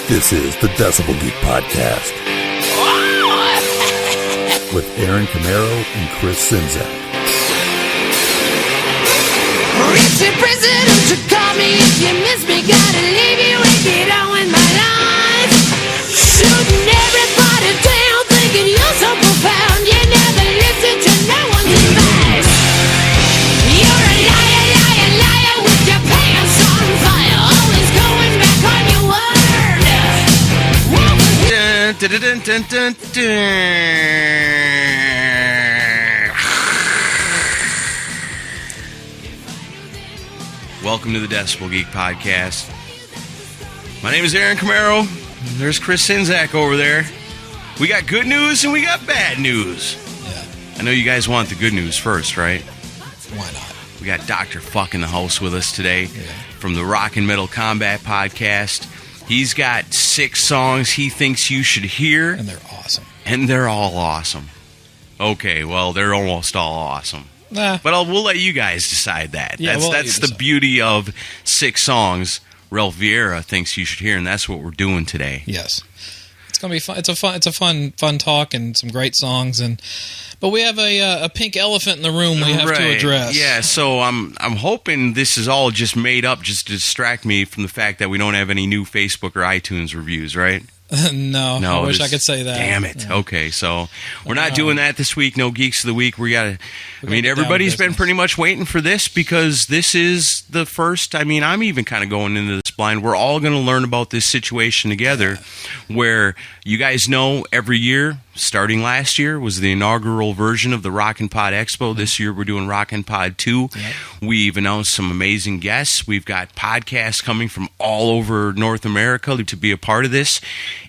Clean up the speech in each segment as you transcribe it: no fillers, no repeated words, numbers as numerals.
This is the Decibel Geek Podcast with Aaron Camaro and Chris Sinzak. Mr. President, to call me if you miss me. Gotta leave you and get on with my life. Shooting everybody down, thinking you're so profound. You never listen to no one's advice. You're a liar, liar, liar with your pants on fire. Always going back on your word. Dun, dun, dun, dun, dun. Welcome to the Decibel Geek Podcast. My name is Aaron Camaro. There's Chris Sinzak over there. We got good news and we got bad news. Yeah. I know you guys want the good news first, right? Why not? We got Dr. Fuck in the house with us today from the Rock and Metal Combat Podcast. He's got 6 songs he thinks you should hear. And they're awesome. And they're all awesome. Okay, well, they're almost all awesome. Nah. But we'll let you guys decide that. Yeah, That's the beauty of 6 songs Ralph Vieira thinks you should hear, and that's what we're doing today. Yes. It's gonna be fun. It's a fun talk and some great songs, but we have a pink elephant in the room we have to address. Yeah, so I'm hoping this is all just made up just to distract me from the fact that we don't have any new Facebook or iTunes reviews, right? No, I wish I could say that. Damn it. Yeah. Okay, so we're not doing that this week. No Geeks of the Week. Everybody's been pretty much waiting for this because this is the first. I'm even kind of going into this blind. We're all going to learn about this situation together where you guys know every year, starting last year, was the inaugural version of the Rock and Pod Expo. This year we're doing Rock and Pod 2. Yep. We've announced some amazing guests. We've got podcasts coming from all over North America to be a part of this.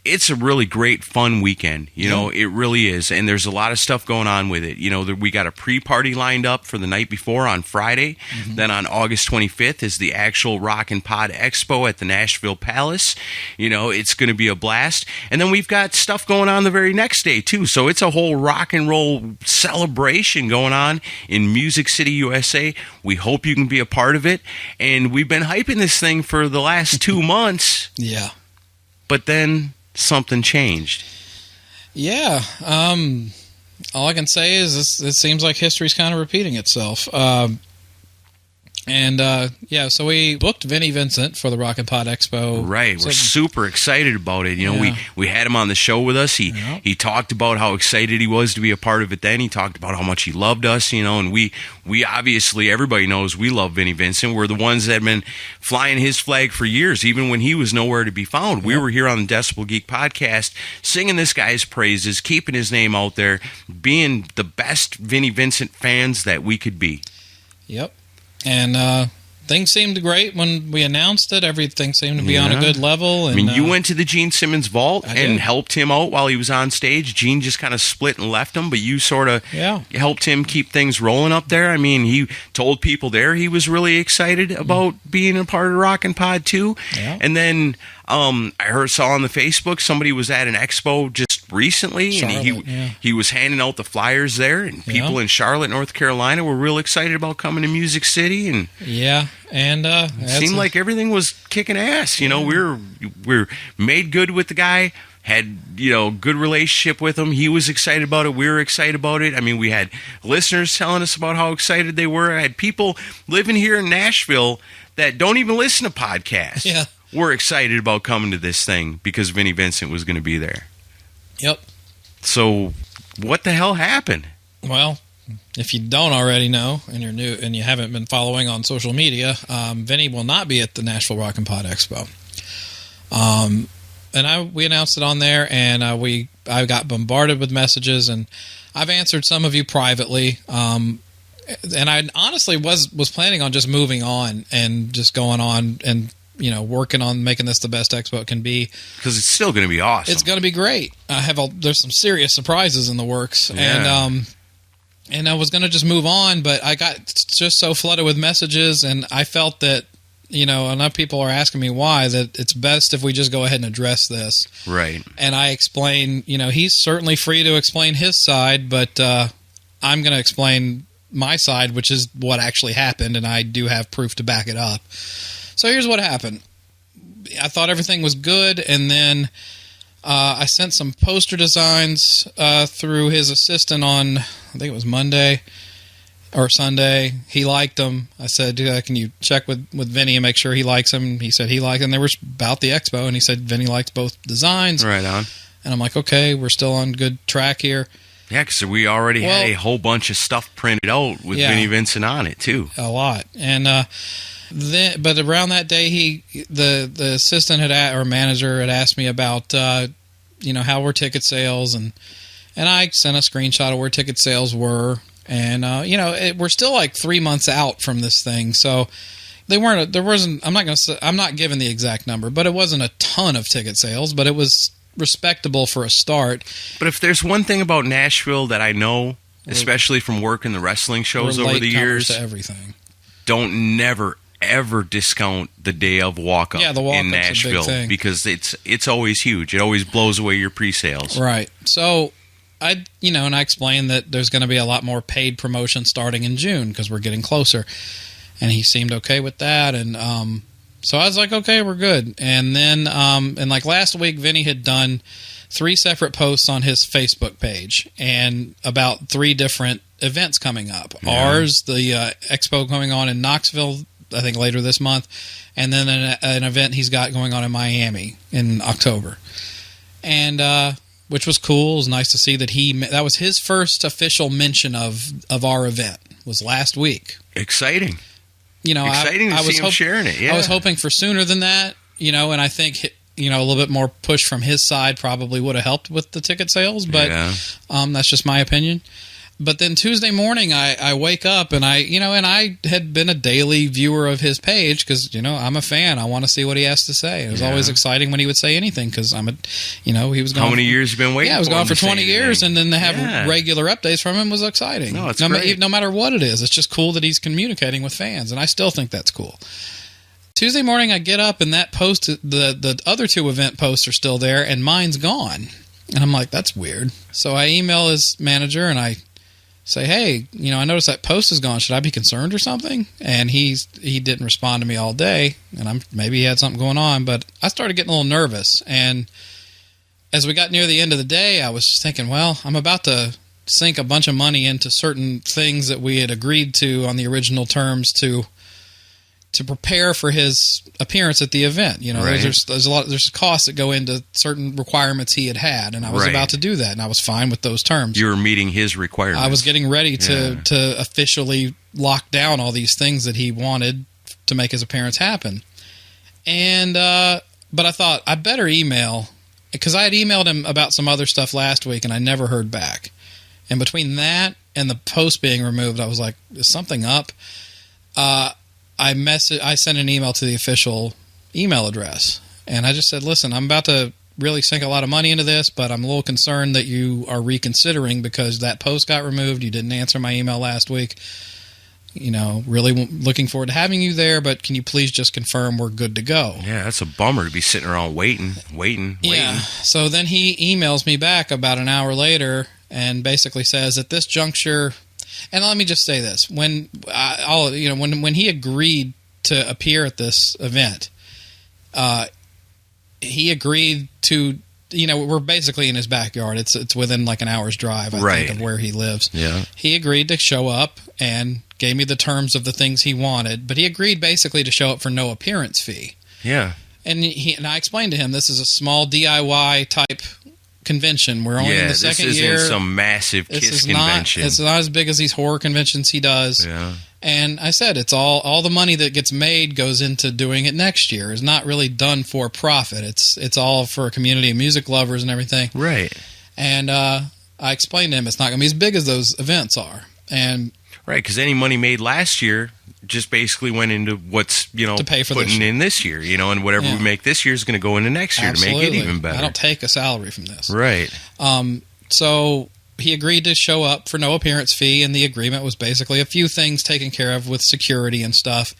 It's a really great, fun weekend. It really is. And there's a lot of stuff going on with it. We got a pre-party lined up for the night before on Friday. Mm-hmm. Then on August 25th is the actual Rock and Pod Expo at the Nashville Palace. It's going to be a blast. And then we've got stuff going on the very next day, too. So it's a whole rock and roll celebration going on in Music City, USA. We hope you can be a part of it. And we've been hyping this thing for the last 2 months. Yeah. But then something changed. Yeah. All I can say is it seems like history's kind of repeating itself. So we booked Vinnie Vincent for the Rock and Pod Expo. Right, we're super excited about it. We had him on the show with us. He talked about how excited he was to be a part of it then. He talked about how much he loved us, and we obviously, everybody knows we love Vinnie Vincent. We're the ones that have been flying his flag for years, even when he was nowhere to be found. Yep. We were here on the Decibel Geek Podcast singing this guy's praises, keeping his name out there, being the best Vinnie Vincent fans that we could be. Yep. And things seemed great when we announced it. Everything seemed to be on a good level. And, you went to the Gene Simmons vault and helped him out while he was on stage. Gene just kind of split and left him, but you sort of helped him keep things rolling up there. He told people there he was really excited about being a part of Rock and Pod 2. Yeah. And then I saw on the Facebook somebody was at an expo just recently, Charlotte, and he was handing out the flyers there, and people in Charlotte, North Carolina, were real excited about coming to Music City, and it seemed like everything was kicking ass. We're made good with the guy. Had good relationship with him. He was excited about it. We were excited about it. We had listeners telling us about how excited they were. I had people living here in Nashville that don't even listen to podcasts. Yeah. We're excited about coming to this thing because Vinnie Vincent was going to be there. Yep. So, what the hell happened? Well, if you don't already know, and you're new and you haven't been following on social media, Vinnie will not be at the Nashville Rock and Pod Expo. We announced it on there, and I got bombarded with messages, and I've answered some of you privately. And I honestly was planning on just moving on and just going on and working on making this the best expo it can be. Because it's still going to be awesome. It's going to be great. There's some serious surprises in the works. Yeah. And I was going to just move on, but I got just so flooded with messages, and I felt that, enough people are asking me why, that it's best if we just go ahead and address this. Right. And I explain, he's certainly free to explain his side, but I'm going to explain my side, which is what actually happened, and I do have proof to back it up. So here's what happened. I thought everything was good, and then I sent some poster designs through his assistant on, I think it was Monday or Sunday. He liked them. I said, can you check with Vinny and make sure he likes them? He said he liked them. They were about the Expo, and he said Vinny liked both designs. Right on. And I'm like, okay, we're still on good track here. Yeah, because we already had a whole bunch of stuff printed out with Vinnie Vincent on it, too. A lot. And then, but around that day, the assistant or manager had asked me about, how were ticket sales, and I sent a screenshot of where ticket sales were. And, we're still like 3 months out from this thing. So I'm not giving the exact number, but it wasn't a ton of ticket sales, but it was respectable for a start. But if there's one thing about Nashville that I know, especially from working the wrestling shows over the years, to everything. Don't never ever discount the day of walk up in Nashville, because it's always huge. It always blows away your pre-sales. Right. So and I explained that there's going to be a lot more paid promotion starting in June because we're getting closer, and he seemed okay with that. And so I was like, okay, we're good. And then, and like last week, Vinny had done 3 separate posts on his Facebook page and about 3 different events coming up. Yeah. Ours, the Expo going on in Knoxville, I think later this month, and then an event he's got going on in Miami in October. And, which was cool. It was nice to see that that was his first official mention of our event, was last week. Exciting. Exciting to see him sharing it. Yeah. I was hoping for sooner than that, and I think a little bit more push from his side probably would have helped with the ticket sales, but that's just my opinion. But then Tuesday morning, I wake up and and I had been a daily viewer of his page because I'm a fan. I want to see what he has to say. It was always exciting when he would say anything because he was gone. How many years have you been waiting? Yeah, I was gone for 20 years, and then to have regular updates from him was exciting. No, it's great. No matter what it is, it's just cool that he's communicating with fans, and I still think that's cool. Tuesday morning, I get up and that post, the other 2 event posts are still there, and mine's gone. And I'm like, that's weird. So I email his manager and I say, hey, I noticed that post is gone. Should I be concerned or something? And he didn't respond to me all day, and maybe he had something going on. But I started getting a little nervous. And as we got near the end of the day, I was just thinking, well, I'm about to sink a bunch of money into certain things that we had agreed to on the original terms to prepare for his appearance at the event. Right. There's costs that go into certain requirements he had, and I was about to do that, and I was fine with those terms. You were meeting his requirements. I was getting ready to officially lock down all these things that he wanted to make his appearance happen. And but I thought I better email, because I had emailed him about some other stuff last week, and I never heard back. And between that and the post being removed, I was like, is something up? I sent an email to the official email address, and I just said, listen, I'm about to really sink a lot of money into this, but I'm a little concerned that you are reconsidering because that post got removed. You didn't answer my email last week. Really looking forward to having you there, but can you please just confirm we're good to go? Yeah, that's a bummer to be sitting around waiting. Yeah. So then he emails me back about an hour later and basically says, at this juncture, and let me just say this: when he agreed to appear at this event, he agreed to. We're basically in his backyard. It's within like an hour's drive, I think, of where he lives. Yeah. He agreed to show up and gave me the terms of the things he wanted, but he agreed basically to show up for no appearance fee. Yeah. And I explained to him this is a small DIY type convention. We're only in the second year. This isn't some massive KISS convention. It's not as big as these horror conventions he does. Yeah. And I said it's all the money that gets made goes into doing it next year. It's not really done for profit. It's all for a community of music lovers and everything. Right. And I explained to him it's not going to be as big as those events are. And right, because any money made last year just basically went into what's to pay for putting in this year, and whatever we make this year is going to go into next year to make it even better. I don't take a salary from this. Right. So he agreed to show up for no appearance fee, and the agreement was basically a few things taken care of with security and stuff,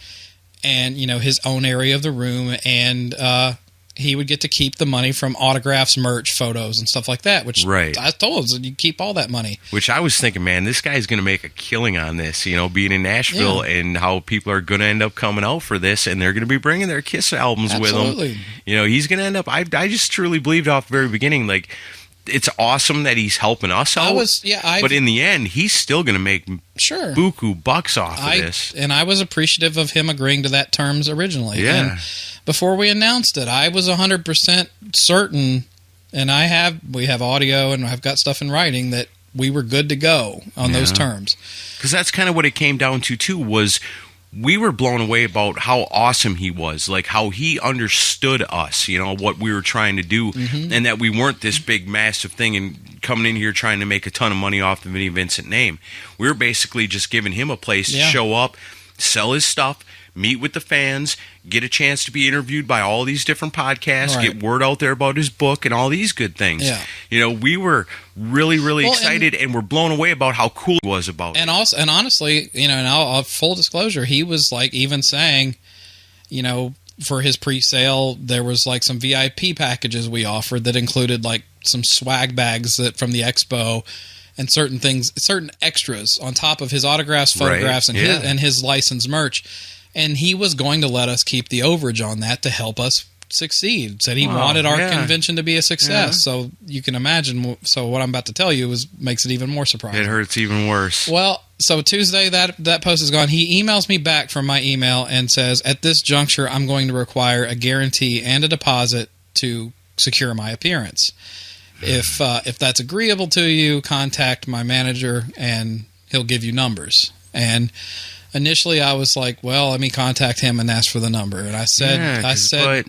and his own area of the room, and he would get to keep the money from autographs, merch, photos, and stuff like that, which Right. I told him, you keep all that money. Which I was thinking, man, this guy's going to make a killing on this, being in Nashville, and how people are going to end up coming out for this, and they're going to be bringing their Kiss albums Absolutely. with them. He's going to end up, I just truly believed off the very beginning, like, it's awesome that he's helping us out. But in the end, he's still going to make buku bucks off of this. And I was appreciative of him agreeing to that terms originally. Yeah. And before we announced it, I was 100% certain, and we have audio and I've got stuff in writing that we were good to go on those terms. Because that's kind of what it came down to, too, was we were blown away about how awesome he was, like how he understood us, what we were trying to do, and that we weren't this big, massive thing and coming in here trying to make a ton of money off the Vinnie Vincent name. We were basically just giving him a place to show up, sell his stuff, meet with the fans, get a chance to be interviewed by all these different podcasts, get word out there about his book and all these good things. Yeah. We were really, really excited, and we're blown away about how cool he was about it. And honestly, and I'll full disclosure, he was like even saying, for his pre-sale, there was like some VIP packages we offered that included like some swag bags from the Expo and certain things, certain extras on top of his autographs, photographs, and his licensed merch. And he was going to let us keep the overage on that to help us succeed. Said he wanted our convention to be a success. So you can imagine. So what I'm about to tell you makes it even more surprising. It hurts even worse. Well, so Tuesday that post is gone. He emails me back from my email and says, at this juncture, I'm going to require a guarantee and a deposit to secure my appearance. If that's agreeable to you, contact my manager and he'll give you numbers. And initially, I was like, well, let me contact him and ask for the number. And I messaged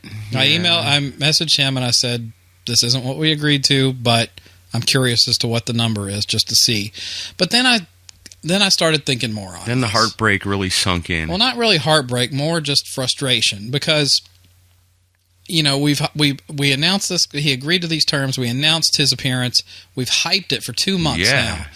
him and I said, this isn't what we agreed to, but I'm curious as to what the number is just to see. But then I started thinking more on it. Then the heartbreak really sunk in. Well, not really heartbreak, more just frustration because, we announced this. He agreed to these terms. We announced his appearance. We've hyped it for 2 months now.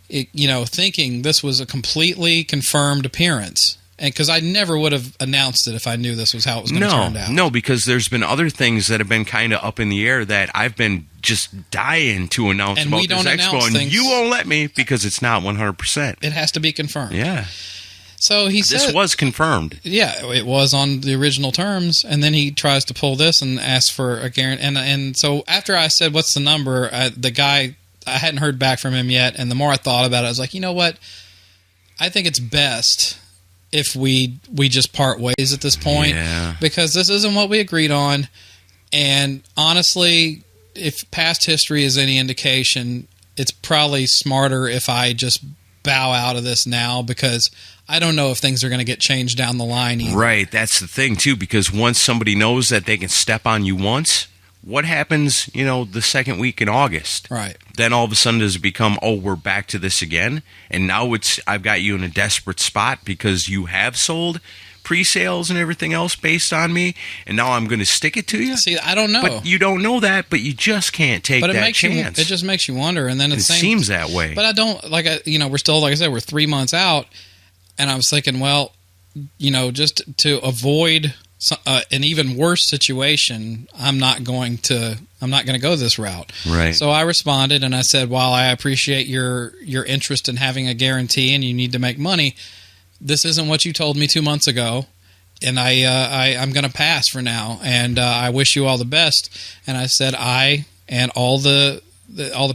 Thinking this was a completely confirmed appearance. And because I never would have announced it if I knew this was how it was going to turn out. No, because there's been other things that have been kind of up in the air that I've been just dying to announce and about we this don't Expo. announce And things. you won't let me because it's not 100%. It has to be confirmed. Yeah. So he said... This was confirmed. Yeah, it was on the original terms. And then he tries to pull this and ask for a guarantee. And so after I said, what's the number, the guy... I hadn't heard back from him yet, and the more I thought about it, I was like, you know what? I think it's best if we just part ways at this point because this isn't what we agreed on. And honestly, if past history is any indication, it's probably smarter if I just bow out of this now because I don't know if things are going to get changed down the line either. Right, that's the thing, too, because once somebody knows that they can step on you once... What happens, the second week in August? Right. Then all of a sudden does it become, we're back to this again? And now I've got you in a desperate spot because you have sold pre-sales and everything else based on me, and now I'm going to stick it to you? See, I don't know. But you don't know that, but you just can't take that chance. It just makes you wonder, and then it seems that way. But I don't, we're still, like I said, we're 3 months out, and I was thinking, well, just to avoid... an even worse situation, I'm not going to go this route. Right. So I responded and I said, while I appreciate your interest in having a guarantee and you need to make money, this isn't what you told me 2 months ago, and I'm going to pass for now. And I wish you all the best. And I said, I and all the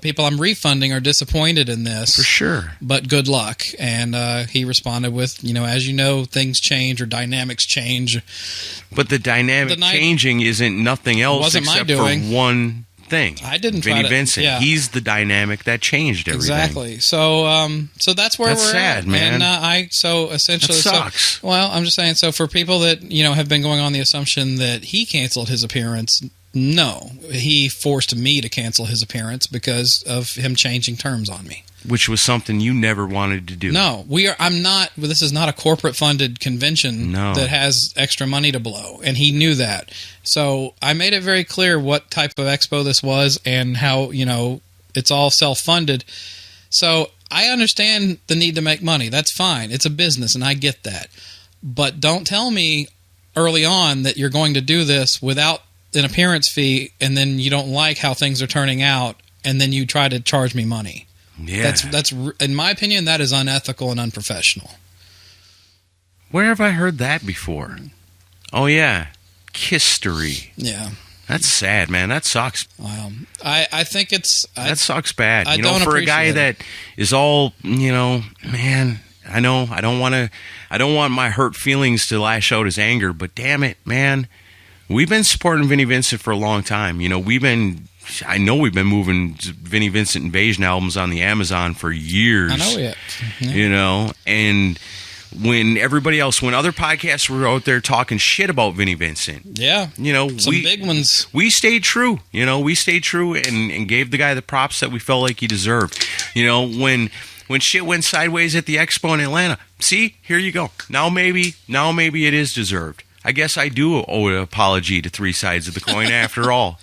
people I'm refunding are disappointed in this. For sure. But good luck. And he responded with, as you know, things change or dynamics change. But the dynamic changing isn't nothing else except for one thing. I didn't Vinnie try to, Vincent. yeah. He's the dynamic that changed everything. Exactly. So that's where that's we're sad, at. Man. And essentially... That sucks. I'm just saying, so for people that, have been going on the assumption that he canceled his appearance... No, he forced me to cancel his appearance because of him changing terms on me. Which was something you never wanted to do. No, I'm not. This is not a corporate funded convention that has extra money to blow, and he knew that. So I made it very clear what type of expo this was and how it's all self funded. So I understand the need to make money. That's fine. It's a business, and I get that. But don't tell me early on that you're going to do this without an appearance fee, and then you don't like how things are turning out, and then you try to charge me money. Yeah. That's in my opinion, that is unethical and unprofessional. Where have I heard that before? Oh, yeah. Kistery. Yeah. That's sad, man. That sucks. Wow. I think it's... That sucks bad. I you know, don't for a guy appreciate that is all, you know, man, I know I don't want my hurt feelings to lash out as anger, but damn it, man. We've been supporting Vinnie Vincent for a long time. You know, I know we've been moving Vinnie Vincent Invasion albums on the Amazon for years. I know it. Yeah. You know, and when other podcasts were out there talking shit about Vinnie Vincent. Yeah. You know, some big ones. We stayed true. You know, we stayed true and gave the guy the props that we felt like he deserved. You know, when shit went sideways at the Expo in Atlanta, see, here you go. Now maybe it is deserved. I guess I do owe an apology to three sides of the coin after all.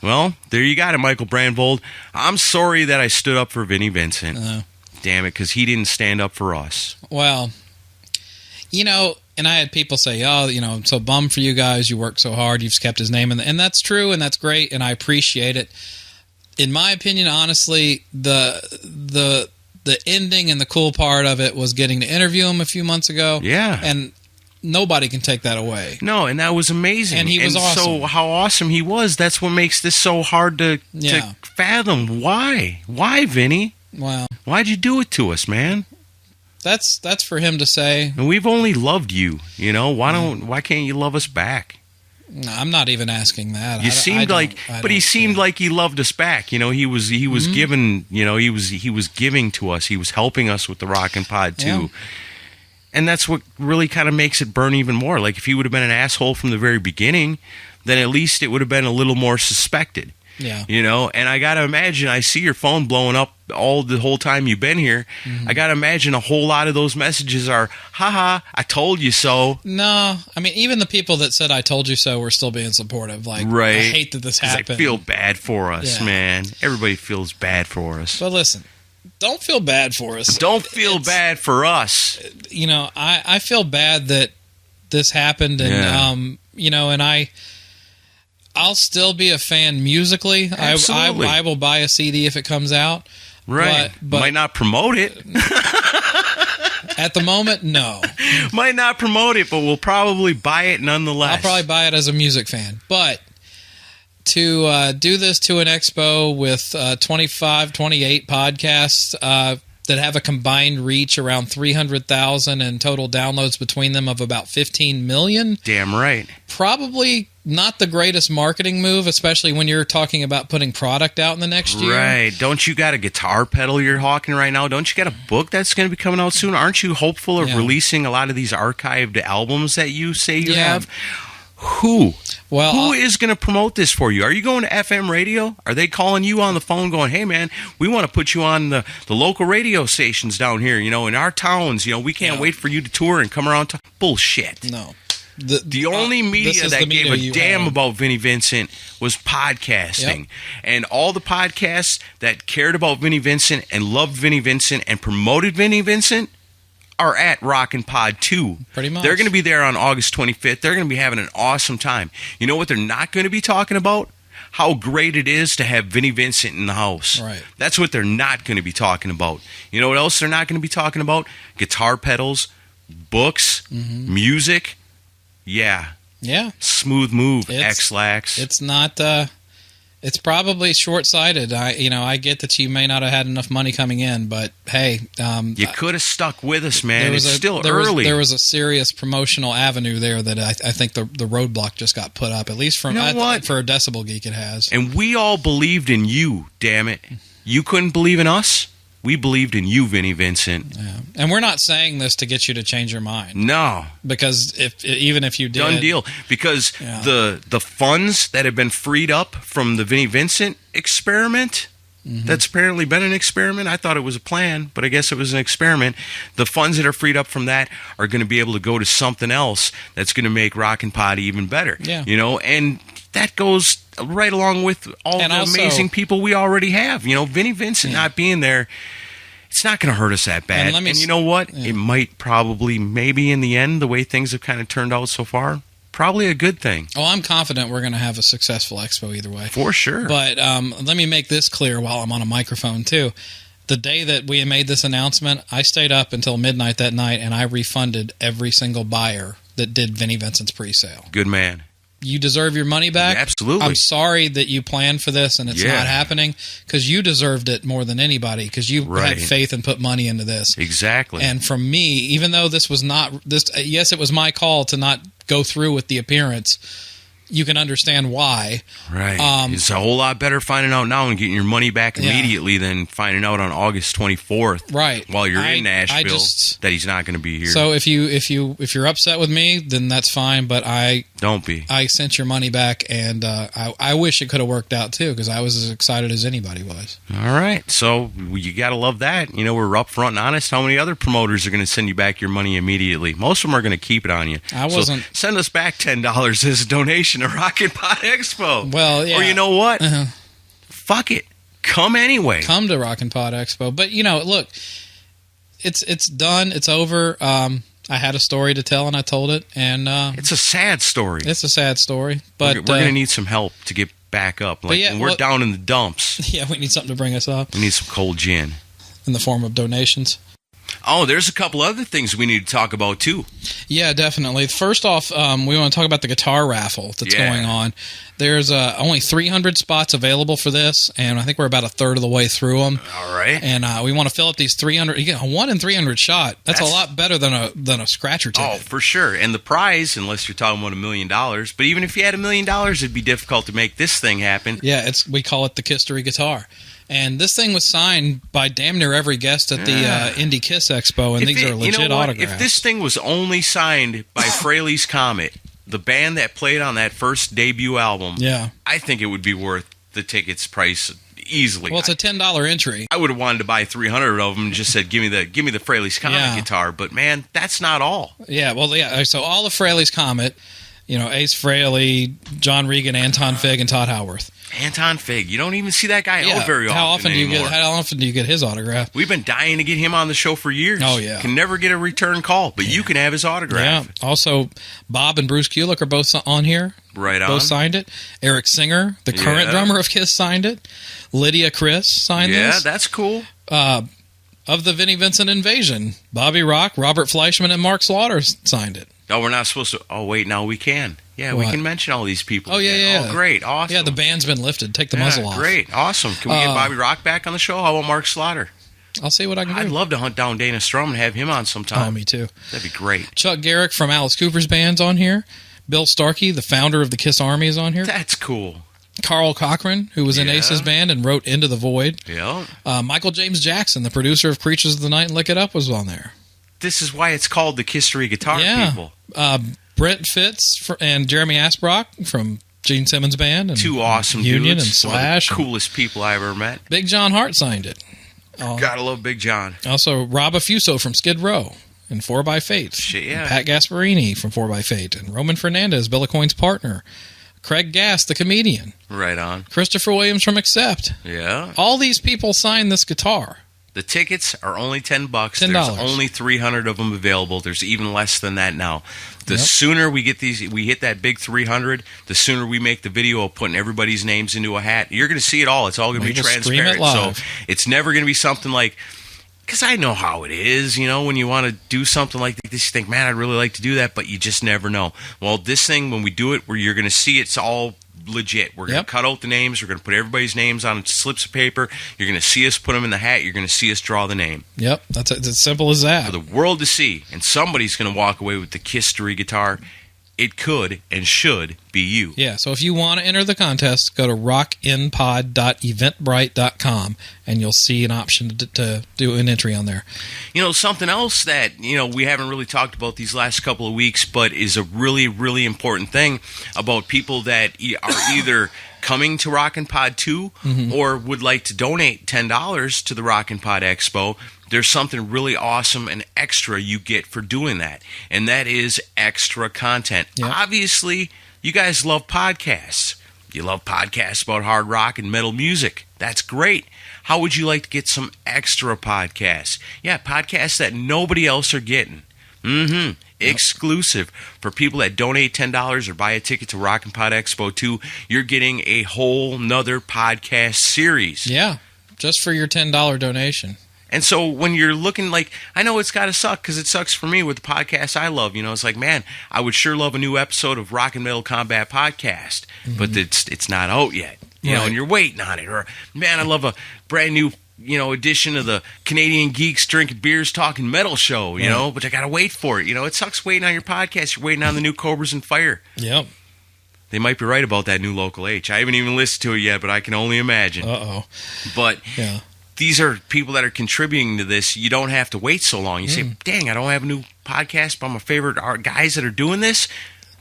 Well, there you got it, Michael Brandvold. I'm sorry that I stood up for Vinnie Vincent. Damn it, because he didn't stand up for us. Well, you know, and I had people say, oh, you know, I'm so bummed for you guys. You work so hard. You've kept his name. And that's true, and that's great, and I appreciate it. In my opinion, honestly, the ending and the cool part of it was getting to interview him a few months ago. Yeah. And nobody can take that away. No, and that was amazing. And he was awesome. So how awesome he was, that's what makes this so hard to fathom. Why? Why, Vinny? Wow. Why'd you do it to us, man? That's for him to say. And we've only loved you, you know. Why can't you love us back? No, I'm not even asking that. He seemed like he loved us back. You know, he was giving, you know, he was giving to us. He was helping us with the Rockin' Pod too. Yeah. And that's what really kind of makes it burn even more. Like if he would have been an asshole from the very beginning, then at least it would have been a little more suspected. Yeah. You know, and I got to imagine, I see your phone blowing up the whole time you've been here. Mm-hmm. I got to imagine a whole lot of those messages are, haha, I told you so. No, I mean, even the people that said I told you so were still being supportive. Like, right. I hate that this happened. I feel bad for us, man. Everybody feels bad for us. But listen, don't feel bad for us. Don't feel bad for us. You know, I feel bad that this happened, and you know, and I'll still be a fan musically. Absolutely. I will buy a CD if it comes out. Right. But might not promote it. At the moment, no. Might not promote it, but we'll probably buy it nonetheless. I'll probably buy it as a music fan. But to do this to an expo with 25, 28 podcasts that have a combined reach around 300,000 and total downloads between them of about 15 million. Damn right. Probably not the greatest marketing move, especially when you're talking about putting product out in the next year. Right. Don't you got a guitar pedal you're hawking right now? Don't you got a book that's going to be coming out soon? Aren't you hopeful of releasing a lot of these archived albums that you say you have? Who? Well, Who is going to promote this for you? Are you going to FM radio? Are they calling you on the phone going, hey, man, we want to put you on the local radio stations down here, you know, in our towns. You know, we can't wait for you to tour and come around. Bullshit. No. The only media that gave a damn about Vinnie Vincent was podcasting. Yep. And all the podcasts that cared about Vinnie Vincent and loved Vinnie Vincent and promoted Vinnie Vincent are at Rockin' Pod 2. Pretty much. They're going to be there on August 25th. They're going to be having an awesome time. You know what they're not going to be talking about? How great it is to have Vinnie Vincent in the house. Right. That's what they're not going to be talking about. You know what else they're not going to be talking about? Guitar pedals, books, music. Yeah. Smooth move, X-Lax. It's not... It's probably short-sighted. I get that you may not have had enough money coming in, but hey, you could have stuck with us, man. It's still early. There was a serious promotional avenue there that I think the roadblock just got put up. At least for a Decibel Geek, it has. And we all believed in you. Damn it, you couldn't believe in us. We believed in you, Vinnie Vincent. Yeah. And we're not saying this to get you to change your mind. No. Because even if you did... Done deal. Because the funds that have been freed up from the Vinnie Vincent experiment, that's apparently been an experiment. I thought it was a plan, but I guess it was an experiment. The funds that are freed up from that are going to be able to go to something else that's going to make Rockin' Pod even better. Yeah. You know, and that goes right along with all the amazing people we already have. You know, Vinnie Vincent not being there, it's not going to hurt us that bad. And you know what? It might probably, maybe in the end, the way things have kind of turned out so far, probably a good thing. Oh, I'm confident we're going to have a successful expo either way. For sure. But let me make this clear while I'm on a microphone, too. The day that we made this announcement, I stayed up until midnight that night, and I refunded every single buyer that did Vinnie Vincent's pre-sale. Good man. You deserve your money back. Yeah, absolutely. I'm sorry that you planned for this and it's not happening, because you deserved it more than anybody, because you had faith and put money into this. Exactly. And from me, even though this was not this, yes, it was my call to not go through with the appearance. You can understand why. Right. It's a whole lot better finding out now and getting your money back immediately than finding out on August 24th. Right. While you're in Nashville that he's not going to be here. So if you're upset with me, then that's fine. But don't be. I sent your money back, and I wish it could have worked out too, because I was as excited as anybody was. All right. So you got to love that. You know, we're upfront and honest. How many other promoters are going to send you back your money immediately? Most of them are going to keep it on you. I wasn't. So send us back $10 as a donation to Rockin' Pod Expo. Well, yeah. Or you know what? Fuck it. Come anyway. Come to Rockin' Pod Expo. But, look, it's done. It's over. I had a story to tell, and I told it. And it's a sad story. It's a sad story. But we're going to need some help to get back up. Like, when we're down in the dumps. Yeah, we need something to bring us up. We need some cold gin. In the form of donations. Oh, there's a couple other things we need to talk about, too. Yeah, definitely. First off, we want to talk about the guitar raffle that's going on. There's only 300 spots available for this, and I think we're about a third of the way through them. All right. And we want to fill up these 300. You get a 1 in 300 shot. That's a lot better than a scratcher ticket. Oh, for sure. And the prize, unless you're talking about $1 million, but even if you had $1 million, it'd be difficult to make this thing happen. Yeah, we call it the Kistery guitar. And this thing was signed by damn near every guest at the Indie Kiss Expo, and these are legit autographs. If this thing was only signed by Fraley's Comet, the band that played on that first debut album, I think it would be worth the ticket's price easily. Well, it's a $10 entry. I would have wanted to buy 300 of them and just said, give me the Fraley's Comet guitar. But, man, that's not all. Yeah, well, yeah. So all of Fraley's Comet, Ace Frehley, John Regan, Anton Fig, and Todd Howarth. Anton Fig. You don't even see that guy out very often. How often do you get his autograph? We've been dying to get him on the show for years. Oh, yeah. Can never get a return call, but you can have his autograph. Yeah. Also, Bob and Bruce Kulick are both on here. Right on. Both signed it. Eric Singer, the current drummer of Kiss, signed it. Lydia Chris signed this. Yeah, that's cool. Of the Vinnie Vincent Invasion, Bobby Rock, Robert Fleischman, and Mark Slaughter signed it. Oh, we're not supposed to. Oh, wait, now we can. Yeah, we can mention all these people. Oh, yeah. Oh, great. Awesome. Yeah, the band's been lifted. Take the muzzle off. Great. Awesome. Can we get Bobby Rock back on the show? How about Mark Slaughter? I'll see what I can do. I'd love to hunt down Dana Strum and have him on sometime. Oh, me too. That'd be great. Chuck Garrick from Alice Cooper's band's on here. Bill Starkey, the founder of the Kiss Army, is on here. That's cool. Carl Cochran, who was in Ace's band and wrote Into the Void. Yeah. Michael James Jackson, the producer of Creatures of the Night and Lick It Up, was on there. This is why it's called the Kistery Guitar people. Brent Fitz and Jeremy Asbrock from Gene Simmons' band. And two awesome Union dudes. And Slash. One of the coolest people I ever met. Big John Hart signed it. Gotta love Big John. Also, Rob Affuso from Skid Row and 4x Fate. Yeah. Pat Gasparini from 4x Fate. And Roman Fernandez, Bill Aucoin's partner. Craig Gass, the comedian. Right on. Christopher Williams from Accept. Yeah. All these people signed this guitar. The tickets are only $10. $10. There's only 300 of them available. There's even less than that now. The sooner we get we hit that big 300, the sooner we make the video of putting everybody's names into a hat. You're going to see it all. It's all going to be transparent. So it's never going to be something like, because I know how it is, when you want to do something like this, you think, man, I'd really like to do that, but you just never know. Well, this thing, when we do it, where you're going to see it's all legit. We're going to cut out the names. We're going to put everybody's names on slips of paper. You're going to see us put them in the hat. You're going to see us draw the name. Yep, that's as simple as that. For the world to see, and somebody's going to walk away with the Kistery guitar. It could and should be you. Yeah, so if you want to enter the contest, go to rockinpod.eventbrite.com, and you'll see an option to do an entry on there. Something else that, we haven't really talked about these last couple of weeks, but is a really, really important thing about people that are either coming to Rockin' Pod 2 or would like to donate $10 to the Rockin' Pod Expo. There's something really awesome and extra you get for doing that, and that is extra content. Yep. Obviously, you guys love podcasts. You love podcasts about hard rock and metal music. That's great. How would you like to get some extra podcasts? Yeah, podcasts that nobody else are getting. Exclusive. For people that donate $10 or buy a ticket to Rock and Pod Expo 2, you're getting a whole nother podcast series. Yeah, just for your $10 donation. And so when you're looking, like, I know it's got to suck because it sucks for me with the podcast I love. You know, it's like, man, I would sure love a new episode of Rock and Metal Combat Podcast, but it's not out yet. You know, and you're waiting on it. Or, man, I love a brand new, edition of the Canadian Geeks Drinking Beers Talking Metal show, you know, but I got to wait for it. You know, it sucks waiting on your podcast. You're waiting on the new Cobras and Fire. Yep. They might be right about that new Local H. I haven't even listened to it yet, but I can only imagine. Uh-oh. But these are people that are contributing to this. You don't have to wait so long. You say, dang, I don't have a new podcast about my favorite guys that are doing this.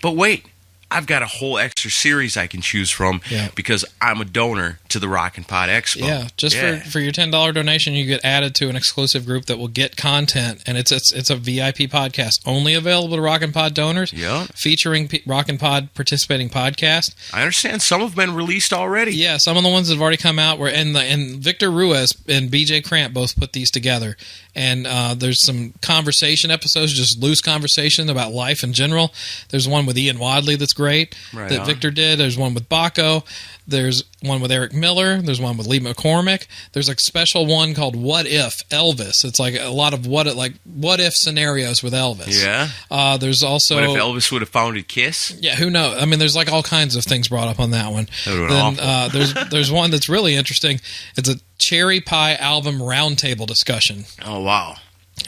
But wait, I've got a whole extra series I can choose from because I'm a donor to the Rock and Pod Expo. Yeah, just for your $10 donation, you get added to an exclusive group that will get content, and it's a VIP podcast only available to Rock and Pod donors. Yeah, featuring Rock and Pod participating podcast. I understand some have been released already. Yeah, some of the ones that have already come out were and Victor Ruiz and BJ Cramp both put these together. And there's some conversation episodes, just loose conversation about life in general. There's one with Ian Wadley that's great that Victor did. There's one with Baco. There's one with Eric Miller. There's one with Lee McCormick. There's a special one called What If Elvis. It's like a lot of what if scenarios with Elvis. Yeah. There's also what if Elvis would have founded Kiss? Yeah, who knows? I mean, there's like all kinds of things brought up on that one. That would have been awful. There's one that's really interesting. It's a Cherry Pie album roundtable discussion. Oh, wow.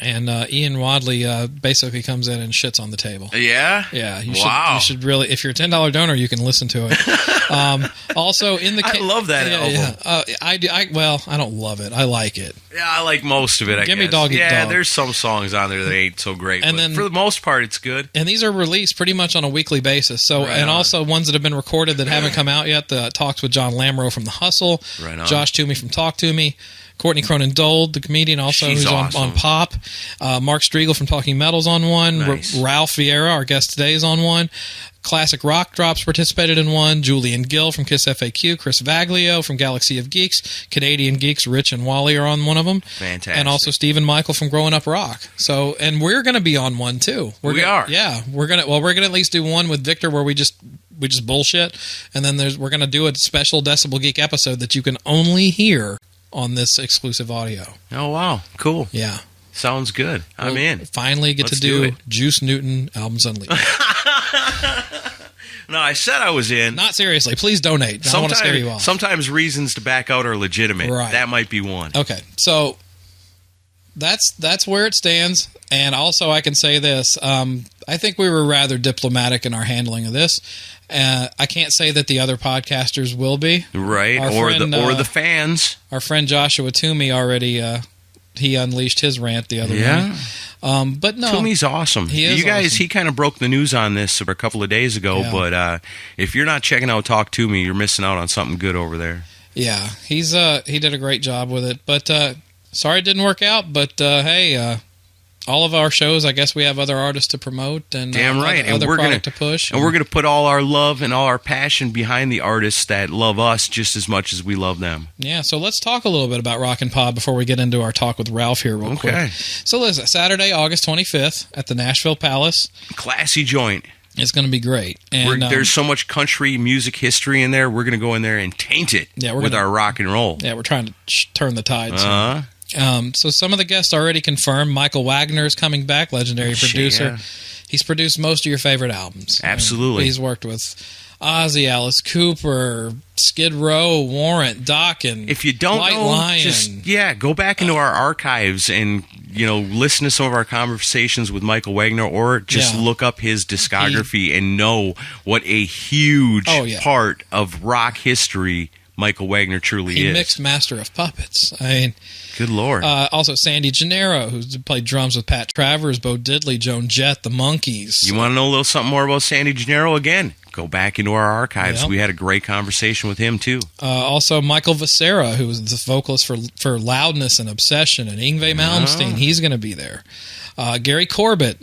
And Ian Wadley basically comes in and shits on the table. Yeah? Yeah. You should really, if you're a $10 donor, you can listen to it. Also, in the I love that album. I don't love it. I like it. Yeah, I like most of it, I guess. Give me Dog Eat Dog. There's some songs on there that ain't so great, but for the most part, it's good. And these are released pretty much on a weekly basis. So, also ones that have been recorded that haven't come out yet. The talks with John Lamro from The Hustle, Josh Toomey from Talk To Me, Courtney Cronin-Dold, the comedian, also who's on Pop. Mark Striegel from Talking Metal's on one. Nice. Ralph Vieira, our guest today, is on one. Classic Rock Drops participated in one. Julian Gill from Kiss FAQ. Chris Vaglio from Galaxy of Geeks. Canadian Geeks Rich and Wally are on one of them. Fantastic. And also Stephen Michael from Growing Up Rock. So, and we're going to be on one too. We are. Yeah, we're gonna at least do one with Victor where we just bullshit, and then we're going to do a special Decibel Geek episode that you can only hear on this exclusive audio. Oh, wow. Cool. Yeah. Sounds good. I'm in. Finally get to do Juice Newton Albums Unleashed. No, I said I was in. Not seriously. Please donate. I don't want to scare you off. Sometimes reasons to back out are legitimate. Right. That might be one. Okay. So that's where it stands. And also I can say this. I think we were rather diplomatic in our handling of this. I can't say that the other podcasters will be. Right. Or the fans. Our friend Joshua Toomey already he unleashed his rant the other night. But no, Toomey's awesome. You guys, awesome. He kind of broke the news on this a couple of days ago, but if you're not checking out Talk To Me, you're missing out on something good over there. Yeah, he did a great job with it. But sorry it didn't work out. But hey, all of our shows, I guess we have other artists to promote and damn right, other product to push. And we're going to put all our love and all our passion behind the artists that love us just as much as we love them. Yeah, so let's talk a little bit about Rock and Pod before we get into our talk with Ralph here real quick. So listen, Saturday, August 25th at the Nashville Palace. Classy joint. It's going to be great. And there's so much country music history in there. We're going to go in there and taint it with our rock and roll. Yeah, we're trying to turn the tides. So some of the guests already confirmed. Michael Wagner is coming back, legendary producer. Yeah. He's produced most of your favorite albums. Absolutely. He's worked with Ozzy, Alice Cooper, Skid Row, Warrant, Dokken, if you don't White know, Lion. just go back into our archives and listen to some of our conversations with Michael Wagner, or just look up his discography and know what a huge part of rock history Michael Wagner truly is. He mixed Master of Puppets. I mean, good Lord. Also, Sandy Gennaro, who's played drums with Pat Travers, Bo Diddley, Joan Jett, the Monkees. You want to know a little something more about Sandy Gennaro? Again, go back into our archives. Yep. We had a great conversation with him, too. Also, Michael Vocera, who was the vocalist for Loudness and Obsession, and Yngwie Malmsteen. He's going to be there. Gary Corbett,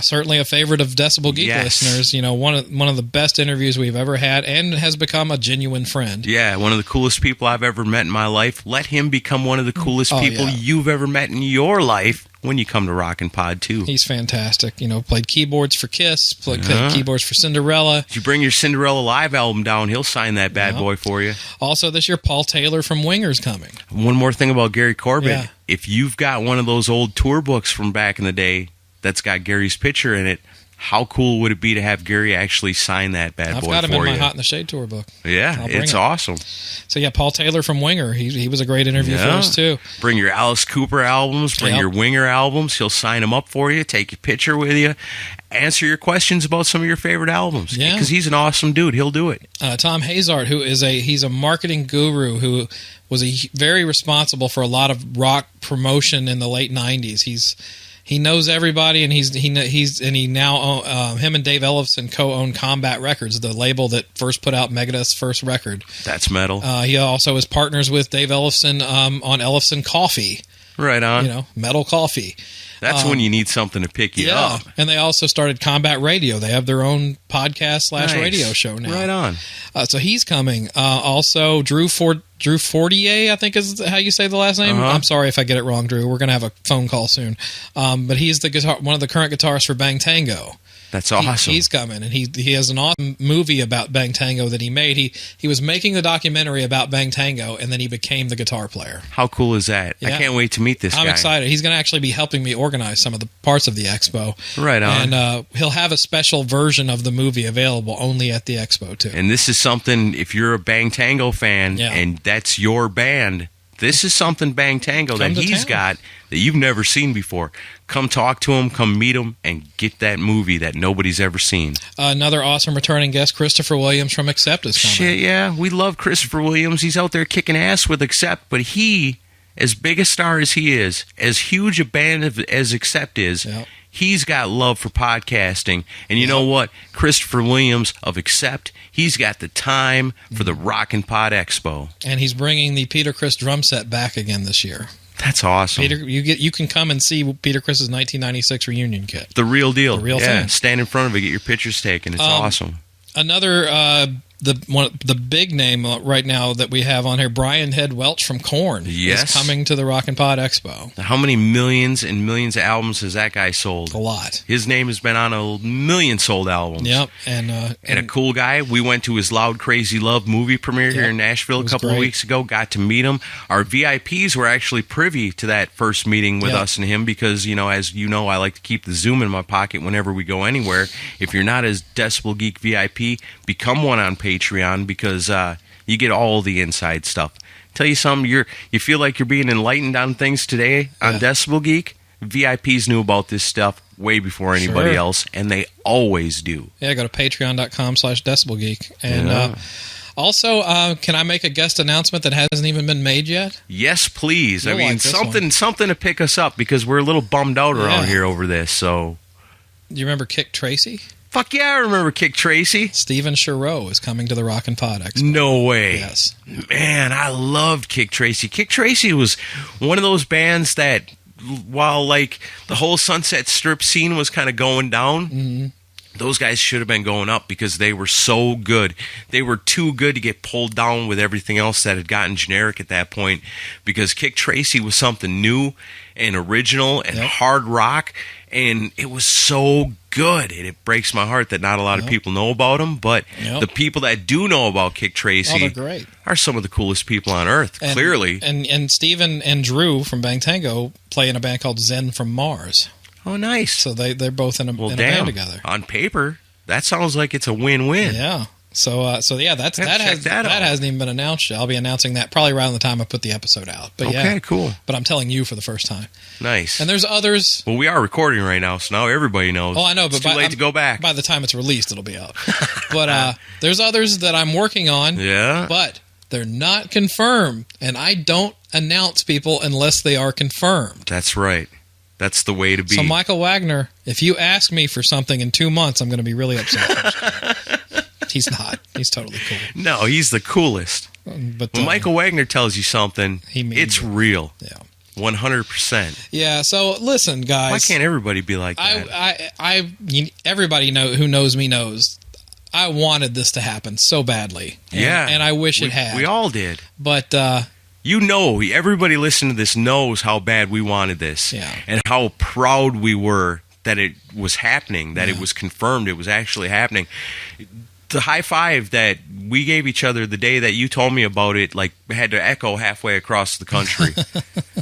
certainly a favorite of Decibel Geek Yes. listeners. One of the best interviews we've ever had, and has become a genuine friend. Yeah, one of the coolest people I've ever met in my life. Let him become one of the coolest people you've ever met in your life when you come to Rockin' Pod, too. He's fantastic. Played keyboards for Kiss, played keyboards for Cinderella. If you bring your Cinderella Live album down, he'll sign that bad boy for you. Also, this year, Paul Taylor from Winger's coming. One more thing about Gary Corbett. Yeah. If you've got one of those old tour books from back in the day that's got Gary's picture in it, how cool would it be to have Gary actually sign that bad boy for you? I've got him in my Hot in the Shade tour book. Yeah, it's awesome. So, Paul Taylor from Winger. He was a great interview for us, too. Bring your Alice Cooper albums, bring your Winger albums. He'll sign them up for you, take a picture with you, answer your questions about some of your favorite albums. Yeah. Because he's an awesome dude. He'll do it. Tom Hazard, he's a marketing guru who was very responsible for a lot of rock promotion in the late 90s. He knows everybody, and he now him and Dave Ellefson co-own Combat Records, the label that first put out Megadeth's first record. That's metal. He also is partners with Dave Ellefson on Ellefson Coffee. Right on. Metal coffee. That's when you need something to pick you up. And they also started Combat Radio. They have their own podcast / radio show now. Right on. So he's coming. Also, Drew Fortier, I think is how you say the last name. I'm sorry if I get it wrong, Drew. We're going to have a phone call soon. But he's one of the current guitarists for Bang Tango. That's awesome. He's coming, and he has an awesome movie about Bang Tango that he made. He was making the documentary about Bang Tango, and then he became the guitar player. How cool is that? Yeah. I can't wait to meet this guy. I'm excited. He's going to actually be helping me organize some of the parts of the Expo. Right on. And he'll have a special version of the movie available only at the Expo, too. And this is something, if you're a Bang Tango fan, and that's your band, this is something Bang Tango that he's got that you've never seen before. Come talk to him, come meet him, and get that movie that nobody's ever seen. Another awesome returning guest, Christopher Williams from Accept is coming. Shit, yeah. We love Christopher Williams. He's out there kicking ass with Accept, but he, as big a star as he is, as huge a band as Accept is, he's got love for podcasting. And you know what? Christopher Williams of Accept, he's got the time for the Rockin' Pod Expo. And he's bringing the Peter Criss drum set back again this year. That's awesome. Peter, you can come and see Peter Criss's 1996 reunion kit. The real deal. The real thing. Stand in front of it, get your pictures taken. It's awesome. Another the big name right now that we have on here, Brian Head Welch from Korn, is coming to the Rockin' Pod Expo. How many millions and millions of albums has that guy sold? A lot. His name has been on a million sold albums. Yep, and a cool guy. We went to his Loud Crazy Love movie premiere here in Nashville a couple of weeks ago. Got to meet him. Our VIPs were actually privy to that first meeting with us and him because, as you know, I like to keep the Zoom in my pocket whenever we go anywhere. If you're not as Decibel Geek VIP, become one on Patreon because you get all the inside stuff. Tell you something, you feel like you're being enlightened on things today on Decibel Geek. VIPs knew about this stuff way before anybody else, and they always do. Yeah, go to patreon.com/decibelgeek. And also, can I make a guest announcement that hasn't even been made yet? Yes, please. You'll like something to pick us up because we're a little bummed out around here over this. So, do you remember Kick Tracy? Fuck yeah, I remember Kick Tracy. Stephen Chereau is coming to the Rockin' Pod Expo. No way. Yes. Man, I loved Kick Tracy. Kick Tracy was one of those bands that, while like the whole Sunset Strip scene was kind of going down, those guys should have been going up because they were so good. They were too good to get pulled down with everything else that had gotten generic at that point because Kick Tracy was something new and original and hard rock, and it was so good. And it breaks my heart that not a lot of people know about them, but the people that do know about Kick Tracy are some of the coolest people on earth, clearly. And Steven and Drew from Bang Tango play in a band called Zen from Mars. Oh, nice. So they're both in a band together. On paper, that sounds like it's a win-win. Yeah. So that hasn't even been announced yet. I'll be announcing that probably around the time I put the episode out. But okay, cool. But I'm telling you for the first time. Nice. And there's others. Well, we are recording right now, so now everybody knows. Oh, I know, but it's too late to go back. By the time it's released, it'll be out. But there's others that I'm working on. Yeah. But they're not confirmed, and I don't announce people unless they are confirmed. That's right. That's the way to be. So, Michael Wagner, if you ask me for something in 2 months, I'm going to be really upset. He's not. He's totally cool. No, he's the coolest. But when Michael Wagner tells you something, it's real. Yeah. 100%. Yeah. So listen, guys. Why can't everybody be like that? Everybody who knows me knows I wanted this to happen so badly. And I wish it had. We all did. But everybody listening to this knows how bad we wanted this. Yeah. And how proud we were that it was happening, that it was confirmed, it was actually happening. The high five that we gave each other the day that you told me about it, like, had to echo halfway across the country.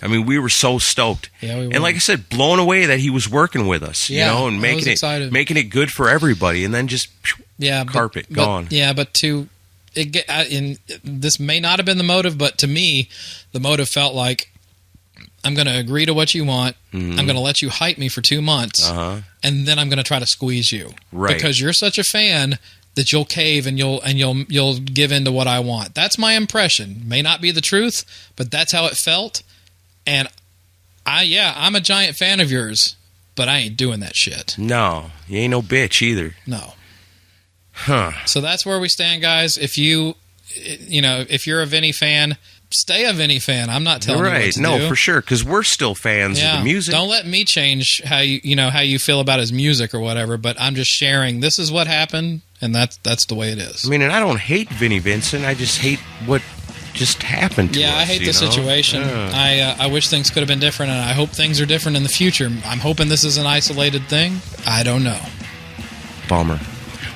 I mean, we were so stoked. Yeah, we were. And like I said, blown away that he was working with us, you know, and making it good for everybody, and then just carpet gone. Yeah, but this may not have been the motive, but to me, the motive felt like, I'm going to agree to what you want. Mm-hmm. I'm going to let you hype me for 2 months, and then I'm going to try to squeeze you, right? Because you're such a fan that you'll cave and you'll give in to what I want. That's my impression. May not be the truth, but that's how it felt. And I'm a giant fan of yours, but I ain't doing that shit. No, you ain't no bitch either. No. Huh. So that's where we stand, guys. If you're a Vinnie fan, stay a Vinnie fan. I'm not telling you what to do. For sure, because we're still fans of the music. Don't let me change how you feel about his music or whatever. But I'm just sharing. This is what happened, and that's the way it is. I mean, and I don't hate Vinnie Vincent. I just hate what just happened to us. Yeah, I hate the situation. Yeah. I wish things could have been different, and I hope things are different in the future. I'm hoping this is an isolated thing. I don't know. Bummer.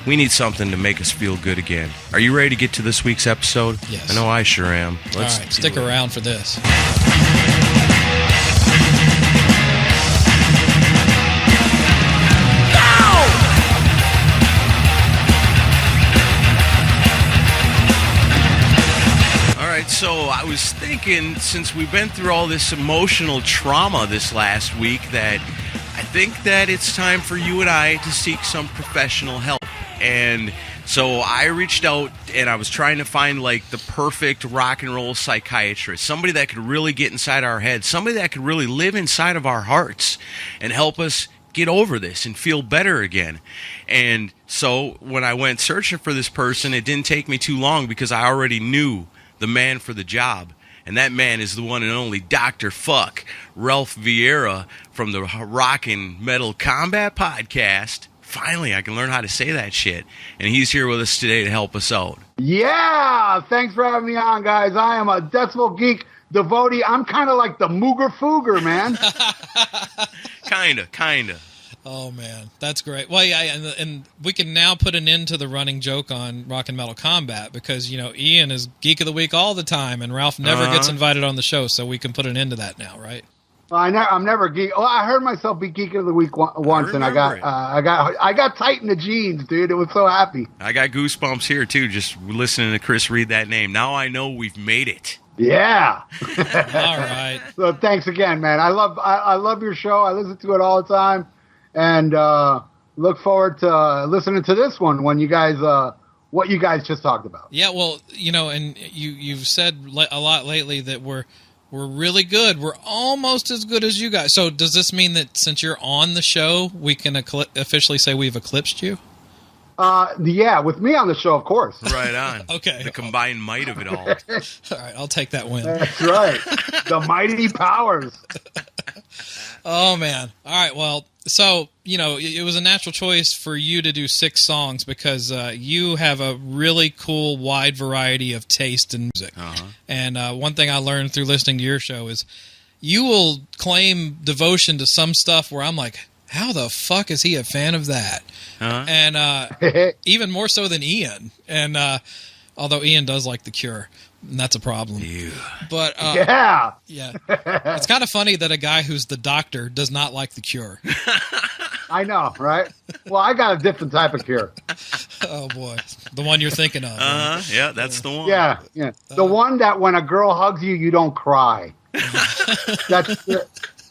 We need something to make us feel good again. Are you ready to get to this week's episode? Yes. I know I sure am. All right, stick around for this. All right, so I was thinking, since we've been through all this emotional trauma this last week, that I think that it's time for you and I to seek some professional help. And so I reached out and I was trying to find like the perfect rock and roll psychiatrist, somebody that could really get inside our heads, somebody that could really live inside of our hearts and help us get over this and feel better again. And so when I went searching for this person, it didn't take me too long because I already knew the man for the job. And that man is the one and only Dr. Fuck, Ralph Vieira from the Rock and Metal Combat Podcast. Finally, I can learn how to say that shit. And he's here with us today to help us out. Yeah, thanks for having me on, guys. I am a Decibel Geek devotee. I'm kind of like the Mooger Fooger, man. Kinda. Oh, man. That's great. Well, yeah, and we can now put an end to the running joke on Rock and Metal Combat because, Ian is Geek of the Week all the time, and Ralph never gets invited on the show, so we can put an end to that now, right? Well, I'm never geek. Oh, I heard myself be Geek of the Week once, and I got tight in the jeans, dude. It was so happy. I got goosebumps here too, just listening to Chris read that name. Now I know we've made it. Yeah. All right. So thanks again, man. I love your show. I listen to it all the time, and look forward to listening to this one when you guys what you guys just talked about. Yeah, well, and you've said a lot lately that we're really good. We're almost as good as you guys. So does this mean that since you're on the show, we can officially say we've eclipsed you? Yeah, with me on the show, of course. Right on. Okay. The combined might of it all. All right, I'll take that win. That's right. The mighty powers. Oh, man. All right, well, so, it was a natural choice for you to do 6 songs because you have a really cool, wide variety of taste in music. Uh-huh. And one thing I learned through listening to your show is you will claim devotion to some stuff where I'm like, how the fuck is he a fan of that? Uh-huh. And even more so than Ian. And although Ian does like The Cure. And that's a problem. Yeah. But yeah. It's kind of funny that a guy who's the doctor does not like The Cure. I know, right? Well, I got a different type of cure. Oh boy, the one you're thinking of. Right? Yeah, that's the one. Yeah. The one that when a girl hugs you, you don't cry.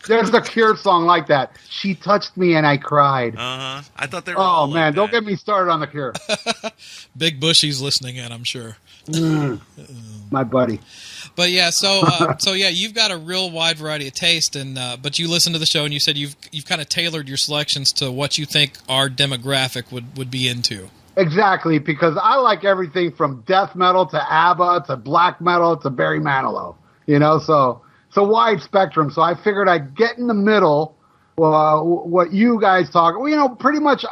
There's a Cure song like that. She touched me and I cried. I thought they were. Oh man, don't get me started on the Cure. Big Bushy's listening in, I'm sure. My buddy. But yeah, so you've got a real wide variety of taste, and but you listen to the show and you said you've kind of tailored your selections to what you think our demographic would be into. Exactly, because I like everything from death metal to ABBA to black metal to Barry Manilow. it's a wide spectrum. So I figured I'd get in the middle. What you guys talk, pretty much.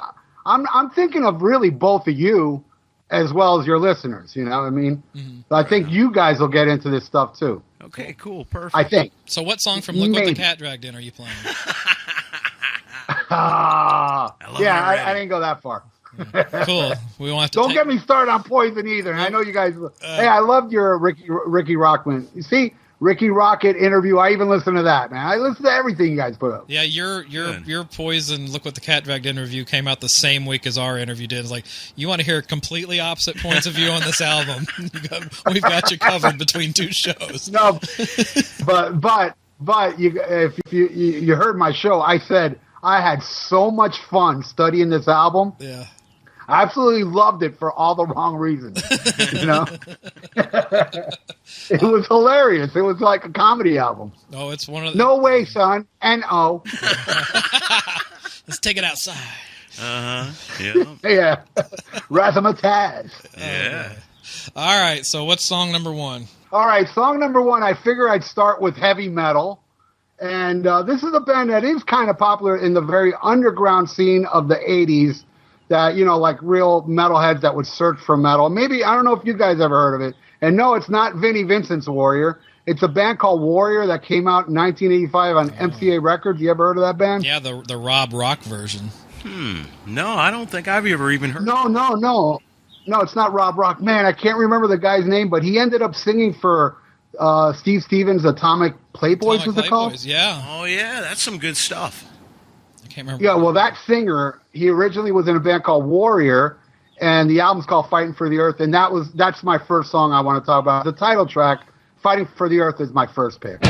I'm thinking of really both of you as well as your listeners. You know what I mean? Mm-hmm. I think you guys will get into this stuff too. Okay, cool, perfect. I think. So what song from Look What the Cat Dragged In are you playing? I didn't go that far. Cool. We want to Don't get me started on Poison either. I know you guys. Hey, I loved your Ricky Rockman. You see, Ricky Rocket interview. I even listened to that, man. I listen to everything you guys put up. Yeah, your Poison Look What the Cat Dragged In interview came out the same week as our interview did. It's like, you want to hear completely opposite points of view on this album? We've got you covered between two shows. No, but if you heard my show, I said I had so much fun studying this album. Yeah. I absolutely loved it for all the wrong reasons. It was hilarious. It was like a comedy album. Oh, it's one of the... No way, son. N-O. Let's take it outside. Yeah. Yeah. Razzmatazz. Yeah. All right. So what's song number one? All right. Song number one, I figure I'd start with heavy metal. And this is a band that is kind of popular in the very underground scene of the 80s. That, like real metalheads that would search for metal. Maybe, I don't know if you guys ever heard of it. And no, it's not Vinnie Vincent's Warrior. It's a band called Warrior that came out in 1985 on MCA Records. You ever heard of that band? Yeah, the Rob Rock version. No, I don't think I've ever even heard. No. No, it's not Rob Rock. Man, I can't remember the guy's name, but he ended up singing for Steve Stevens' Atomic Playboys, was it called? Yeah. Oh, yeah, that's some good stuff. Can't remember. Yeah, well, that singer, he originally was in a band called Warrior, and the album's called Fighting for the Earth, and that's my first song I want to talk about. The title track, Fighting for the Earth, is my first pick.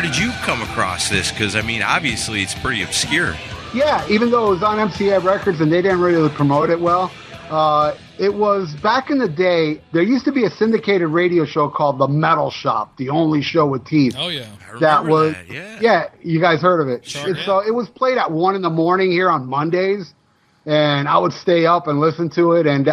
did you come across this? Because, I mean, obviously it's pretty obscure. Yeah, even though it was on MCA Records and they didn't really promote it well, it was back in the day. There used to be a syndicated radio show called The Metal Shop, the only show with teeth. Oh yeah, that was that, yeah. You guys heard of it? Sure, So it was played at 1 a.m. here on Mondays, and I would stay up and listen to it. And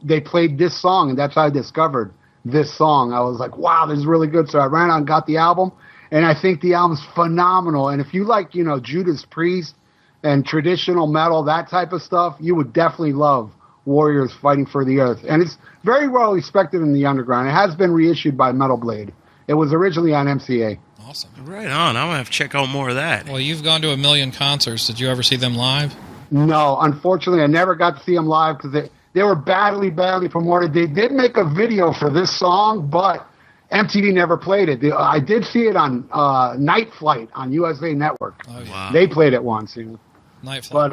they played this song, and that's how I discovered this song. I was like, wow, this is really good. So I ran out and got the album, and I think the album's phenomenal. And if you like, Judas Priest and traditional metal, that type of stuff, you would definitely love Warriors Fighting for the Earth. And it's very well respected in the underground. It has been reissued by Metal Blade. It was originally on MCA. awesome. Right on. I'm going to have to check out more of that. Well, you've gone to a million concerts. Did you ever see them live? No, unfortunately, I never got to see them live because they were badly promoted. They did make a video for this song, but MTV never played it. I did see it on Night Flight on USA Network. Oh, yeah. Wow. They played it once, Night Flight.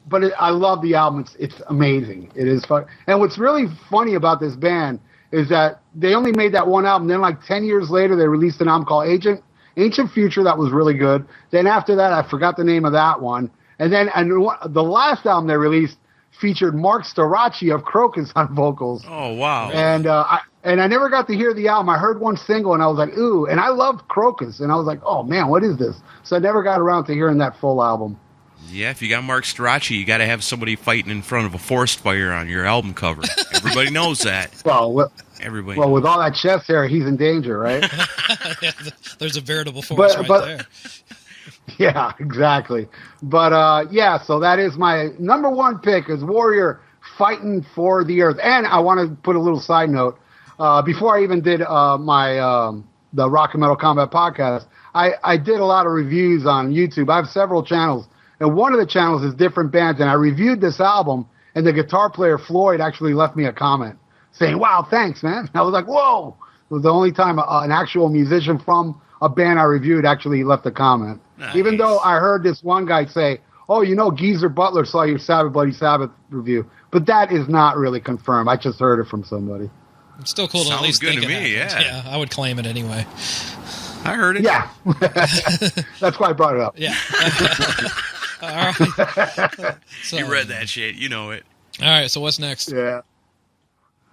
But I love the album. It's amazing. It is fun. And what's really funny about this band is that they only made that one album. Then, like 10 years later, they released an album called Ancient Future that was really good. Then after that, I forgot the name of that one. And then the last album they released featured Mark Storacci of Crocus on vocals. Oh, wow. And I never got to hear the album. I heard one single, and I was like, ooh. And I loved Crocus. And I was like, oh, man, what is this? So I never got around to hearing that full album. Yeah, if you got Mark Storacci, you got to have somebody fighting in front of a forest fire on your album cover. Everybody knows that. Well, with all that chest hair, he's in danger, right? Yeah, there's a veritable forest there. Yeah, exactly. But, so that is my number one pick is Warrior Fighting for the Earth. And I want to put a little side note. Before I even did the Rock and Metal Combat podcast, I did a lot of reviews on YouTube. I have several channels. And one of the channels is different bands. And I reviewed this album, and the guitar player, Floyd, actually left me a comment saying, wow, thanks, man. I was like, whoa. It was the only time an actual musician from a band I reviewed actually left a comment. Nice. Even though I heard this one guy say, oh, Geezer Butler saw your Sabbath Bloody Sabbath review. But that is not really confirmed. I just heard it from somebody. It's still cool to at Sounds least good think to me, it happened. yeah. I would claim it anyway. I heard it. Yeah. That's why I brought it up. Yeah. All right. So, You read that shit. You know it. All right, so what's next? Yeah.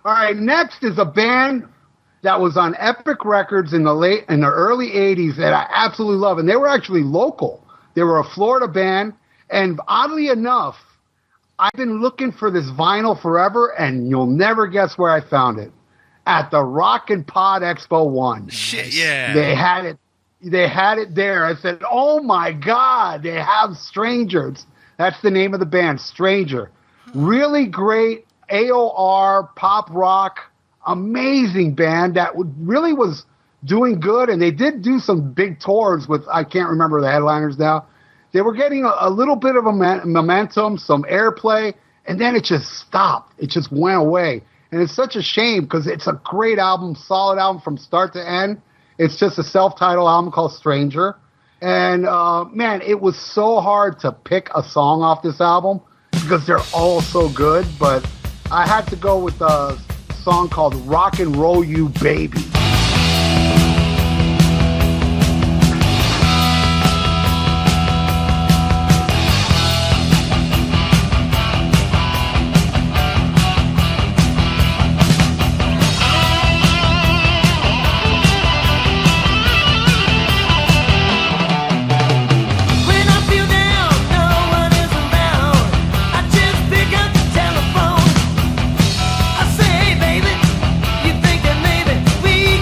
All right, next is a band that was on Epic Records in the early 80s that I absolutely love. And they were actually local. They were a Florida band. And oddly enough, I've been looking for this vinyl forever, and you'll never guess where I found it. At the Rock and Pod Expo 1. Shit, yeah. They had it there. I said, oh my God, they have Strangers. That's the name of the band, Stranger. Really great AOR, pop rock, amazing band that really was doing good. And they did do some big tours with, I can't remember the headliners now. They were getting a little bit of a momentum, some airplay, and then it just stopped. It just went away. And it's such a shame because it's a great album, solid album from start to end. It's just a self-titled album called Stranger. And, man, it was so hard to pick a song off this album because they're all so good. But I had to go with a song called Rock and Roll You Baby. We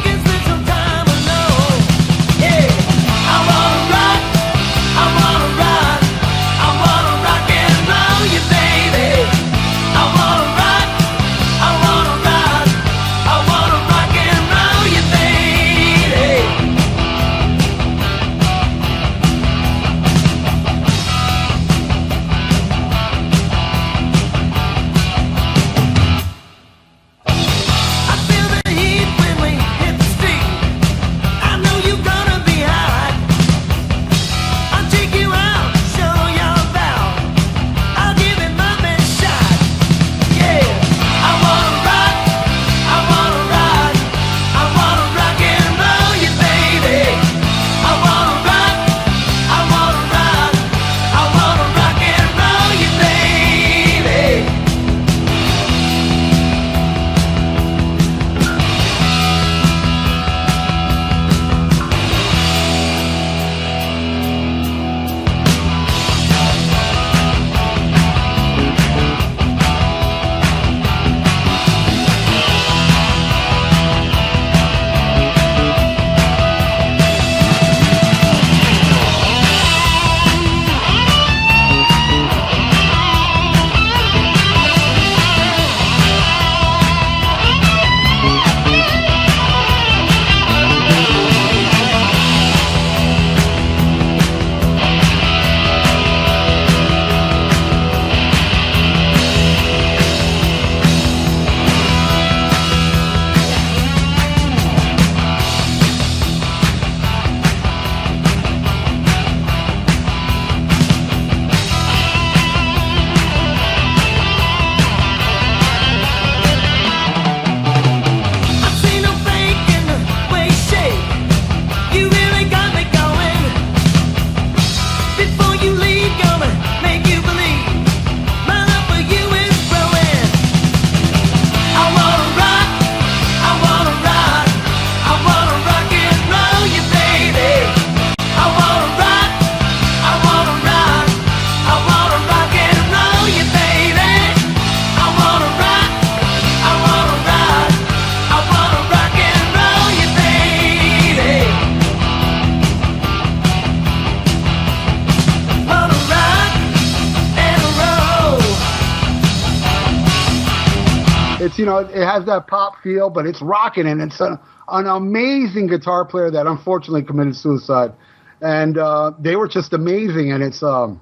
It's, you know, it has that pop feel, but it's rocking, and it's an amazing guitar player that unfortunately committed suicide. And they were just amazing. And it's I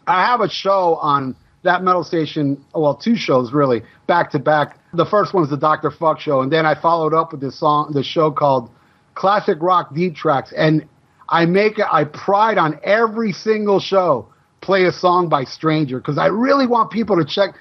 have a show on that metal station, well, 2 shows really, back to back. The first one's the Dr. Fuck show, and then I followed up with this show called Classic Rock Deep Tracks, and I pride on every single show play a song by Stranger, because I really want people to check.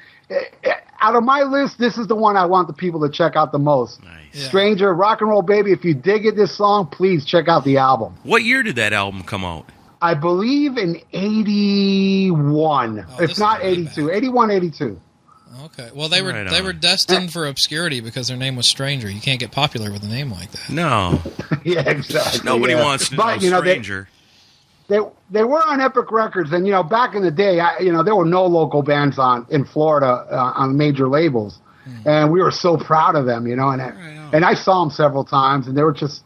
Out of my list, this is the one I want the people to check out the most. Nice. Yeah. Stranger, Rock and Roll Baby. If you dig it, this song, please check out the album. What year did that album come out? I believe in 81, Oh, this if not is way 82, back. 81, 82. Okay. Well, they Right were on. destined for obscurity because their name was Stranger. You can't get popular with a name like that. No. Yeah, exactly. Nobody yeah. wants to know But, you know, Stranger. They were on Epic Records, and, you know, back in the day, there were no local bands in Florida on major labels, and we were so proud of them, you know. And I saw them several times, and they were just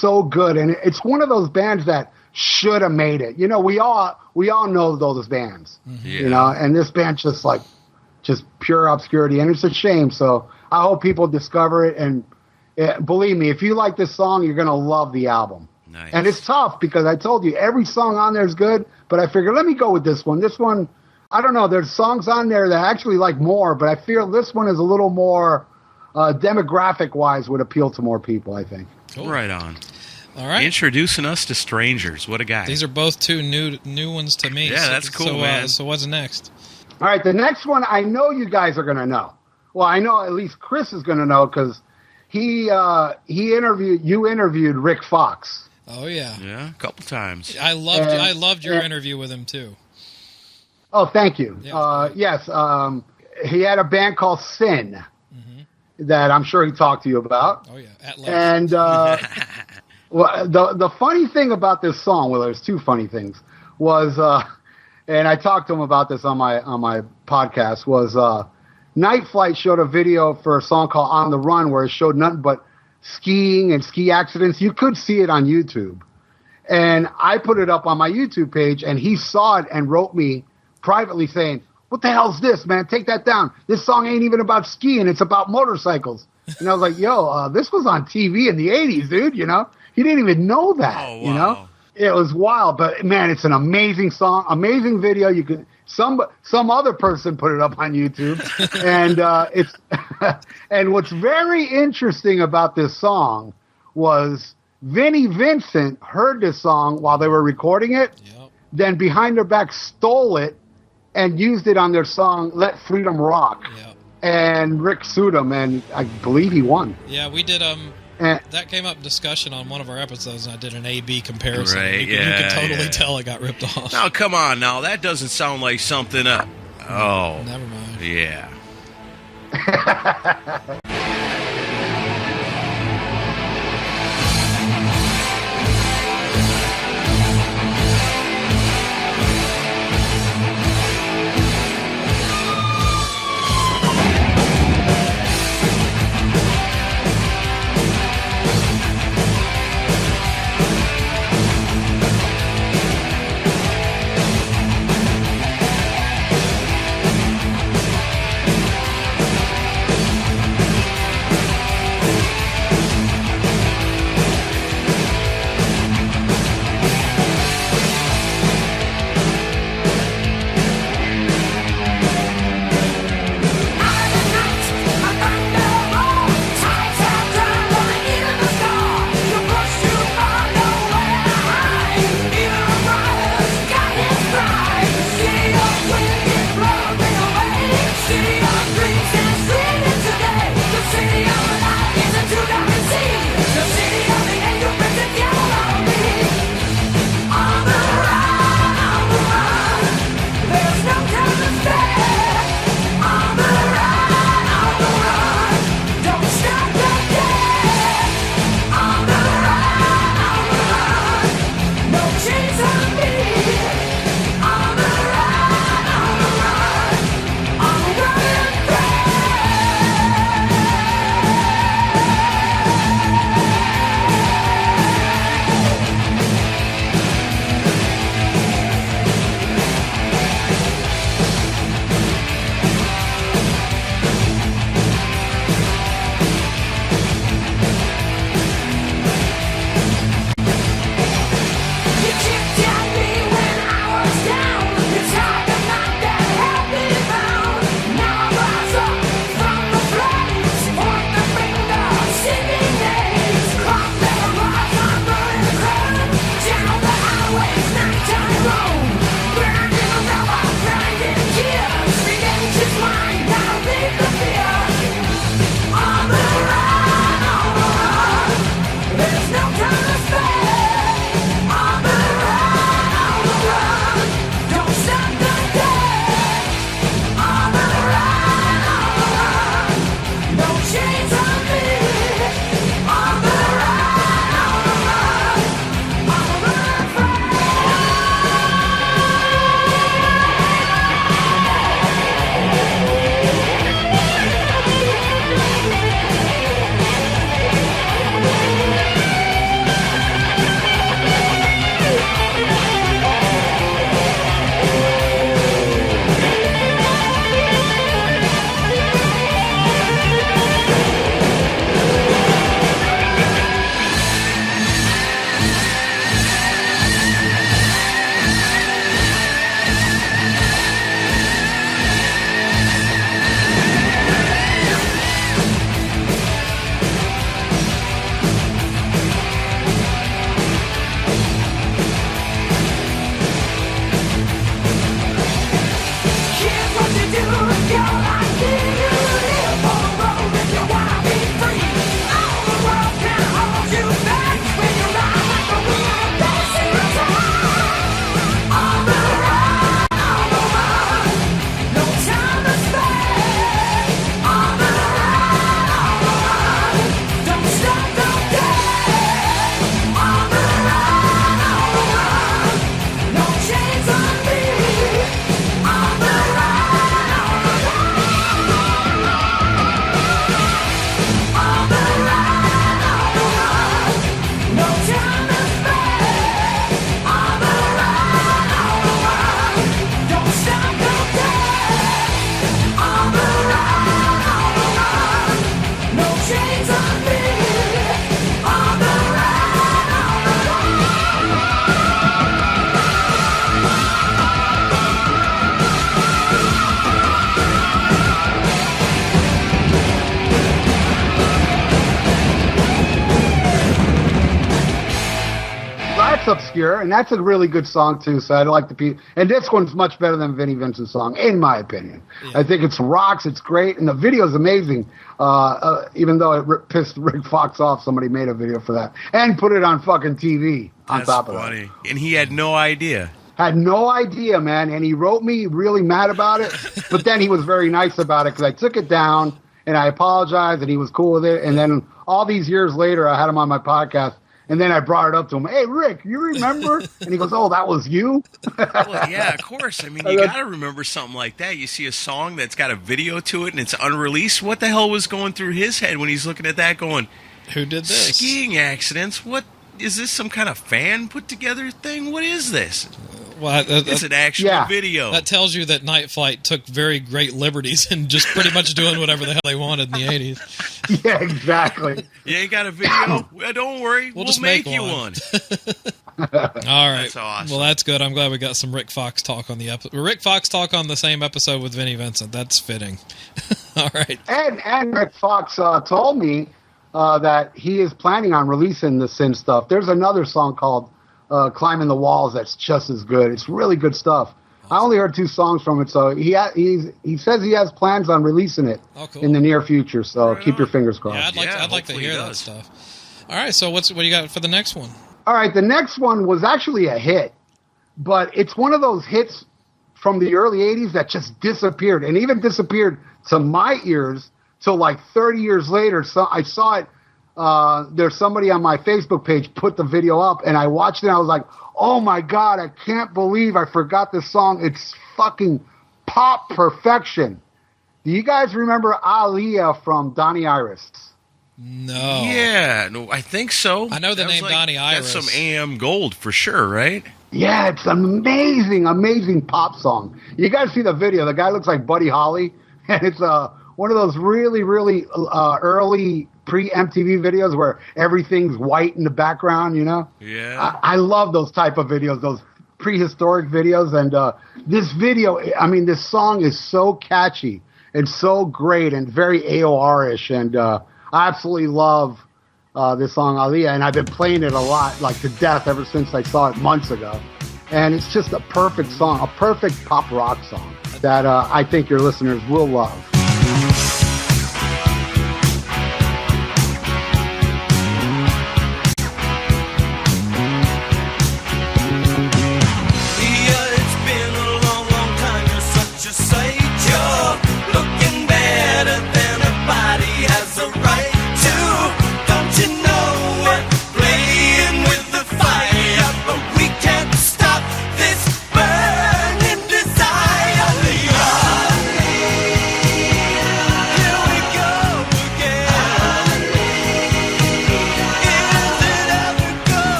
so good. And it's one of those bands that should have made it. You know, we all know those bands, you know, and this band just pure obscurity, and it's a shame. So I hope people discover it, and believe me, if you like this song, you're gonna love the album. Nice. And it's tough because I told you every song on there is good, but I figured let me go with this one. This one, I don't know. There's songs on there that I actually like more, but I feel this one is a little more demographic wise would appeal to more people, I think. Cool. Right on. All right. Introducing us to Strangers. What a guy. These are both 2 new ones to me. Yeah, that's cool, man. So what's next? All right, the next one I know you guys are going to know. Well, I know at least Chris is going to know because you interviewed Rick Fox. Oh yeah. Yeah, a couple times. I loved your interview with him too. Oh, thank you. Yeah. Yes, he had a band called Sin that I'm sure he talked to you about. Oh yeah, at length. And well, the funny thing about this song, well, there's 2 funny things, was, and I talked to him about this on my podcast, was Night Flight showed a video for a song called On the Run where it showed nothing but skiing and ski accidents. You could see it on YouTube. And I put it up on my YouTube page, and he saw it and wrote me privately saying, "What the hell's this, man? Take that down. This song ain't even about skiing. It's about motorcycles." And I was like, yo, this was on TV in the 80s, dude, you know? He didn't even know that, Oh, wow. you know? It was wild, but, man, it's an amazing song, amazing video. You can some other person put it up on YouTube. And it's and what's very interesting about this song was Vinnie Vincent heard this song while they were recording it, Yep. then behind their back stole it and used it on their song Let Freedom Rock. Yep. And Rick sued him, and I believe he won. Yeah, we did. And, That came up in discussion on one of our episodes, and I did an A/B comparison. Right, You can totally yeah. tell it got ripped off. Now, come on now. That doesn't sound like something... oh. Never mind. Yeah. Obscure, and that's a really good song too. So I'd like to and this one's much better than Vinnie Vincent's song, in my opinion. Yeah. I think it's rocks, it's great, and the video's amazing. Even though it pissed Rick Fox off, somebody made a video for that and put it on fucking TV. On top of that, and he had no idea. Had no idea, man. And he wrote me really mad about it, but then he was very nice about it because I took it down and I apologized, and he was cool with it. And then all these years later, I had him on my podcast. And then I brought it up to him. Hey, Rick, you remember? And he goes, oh, that was you? Well, yeah, of course. I mean, you got to remember something like that. You see a song that's got a video to it and it's unreleased. What the hell was going through his head when he's looking at that going, who did this? Skiing accidents? What? Is this some kind of fan put together thing? What is this? Well, it's an actual video. That tells you that Night Flight took very great liberties and just pretty much doing whatever the hell they wanted in the 80s. Yeah, exactly. You ain't got a video? Well, don't worry. We'll just make you one. All right. That's awesome. Well, that's good. I'm glad we got some Rick Fox talk on the episode. Rick Fox talk on the same episode with Vinnie Vincent. That's fitting. All right. And Rick Fox told me that he is planning on releasing the Sin stuff. There's another song called Climbing the Walls that's just as good. It's really good stuff. I only heard 2 songs from it, so he says he has plans on releasing it in the near future. So keep your fingers crossed. Yeah, I'd like to hear that stuff. All right, so what do you got for the next one? All right, the next one was actually a hit, but it's one of those hits from the early 80s that just disappeared, and even disappeared to my ears till like 30 years later. So I saw it. There's somebody on my Facebook page put the video up, and I watched it, and I was like, oh my God, I can't believe I forgot this song. It's fucking pop perfection. Do you guys remember Aaliyah from Donnie Iris? No. Yeah, no, I think so. I know the name Donnie Iris. That's some AM Gold for sure, right? Yeah, it's an amazing, amazing pop song. You guys see the video. The guy looks like Buddy Holly, and it's one of those really, really early pre-MTV videos where everything's white in the background, you know? Yeah. I love those type of videos, those prehistoric videos. And this video, I mean, this song is so catchy and so great and very AOR-ish. And I absolutely love this song, Aaliyah. And I've been playing it a lot, like to death, ever since I saw it months ago. And it's just a perfect song, a perfect pop rock song that I think your listeners will love.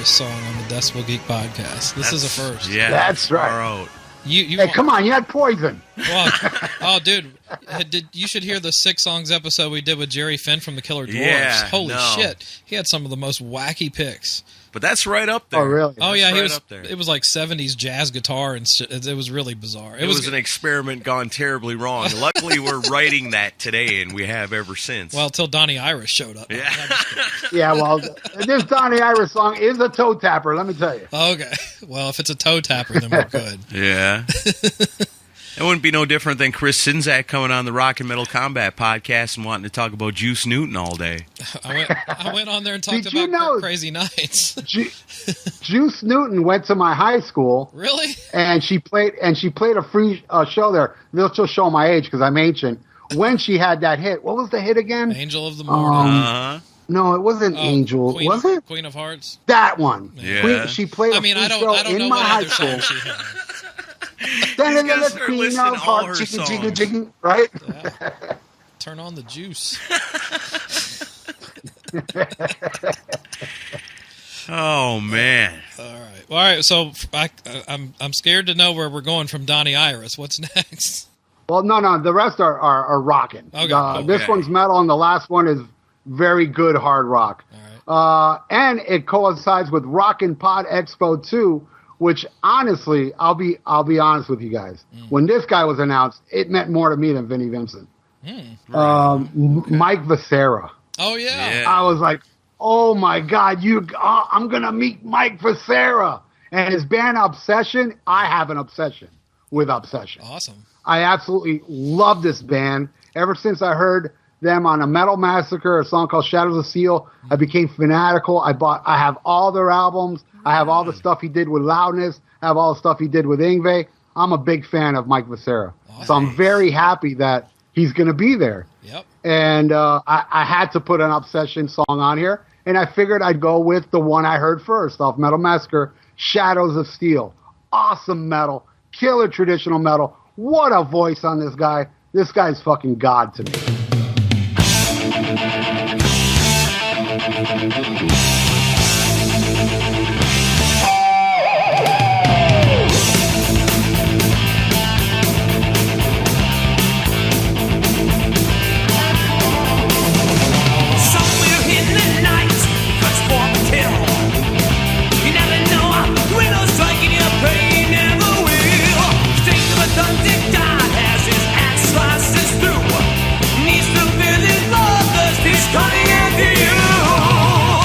Iris song on the Decibel Geek podcast. This is a first. Yeah, That's right. far out. Hey, come on, you had Poison. Well, oh, dude, you should hear the 6 songs episode we did with Jerry Finn from the Killer Dwarfs. Yeah, Holy shit, he had some of the most wacky picks. But that's right up there. Oh, really? Oh yeah, That's he right was. up there. It was like 70s jazz guitar and it was really bizarre. It was an experiment gone terribly wrong. Luckily, we're writing that today, and we have ever since. Well, till Donnie Iris showed up. Yeah. Yeah, well, this Donnie Iris song is a toe tapper, let me tell you. Okay. Well, if it's a toe tapper, then we're good. Yeah. It wouldn't be no different than Chris Sinzak coming on the Rock and Metal Combat podcast and wanting to talk about Juice Newton all day. I went on there and talked Did you about know- Crazy Nights. Juice Newton went to my high school. Really? And she played a free show there. They'll just show my age because I'm ancient. When she had that hit, what was the hit again? Angel of the Morning. No, it wasn't Angel. Was it? Queen of Hearts? That one. Yeah. She played a free I show don't in know my what high other school. song she had. Then gotta start Queen listing of all her Hearts, songs. jiggle, right? Yeah. Turn on the juice. Oh, man. All right. So I'm scared to know where we're going from Donnie Iris. What's next? Well, no. The rest are rocking. Okay. This one's metal, and the last one is very good hard rock. All right. And it coincides with Rockin' Pod Expo 2, which honestly, I'll be honest with you guys. When this guy was announced, it meant more to me than Vinnie Vincent. Mike Vicera. Oh yeah. I was like, oh my God, I'm gonna meet Mike Vicera. And his band Obsession, I have an obsession with Obsession. Awesome. I absolutely love this band. Ever since I heard them on a Metal Massacre, a song called Shadows of Steel, I became fanatical. I have all their albums. I have all the stuff he did with Loudness. I have all the stuff he did with Yngwie. I'm a big fan of Mike Vicera. Awesome. So I'm very happy that he's going to be there. Yep. And I had to put an Obsession song on here, and I figured I'd go with the one I heard first off Metal Massacre, Shadows of Steel. Awesome metal, killer traditional metal. What a voice on this guy. This guy's fucking God to me. Coming after you.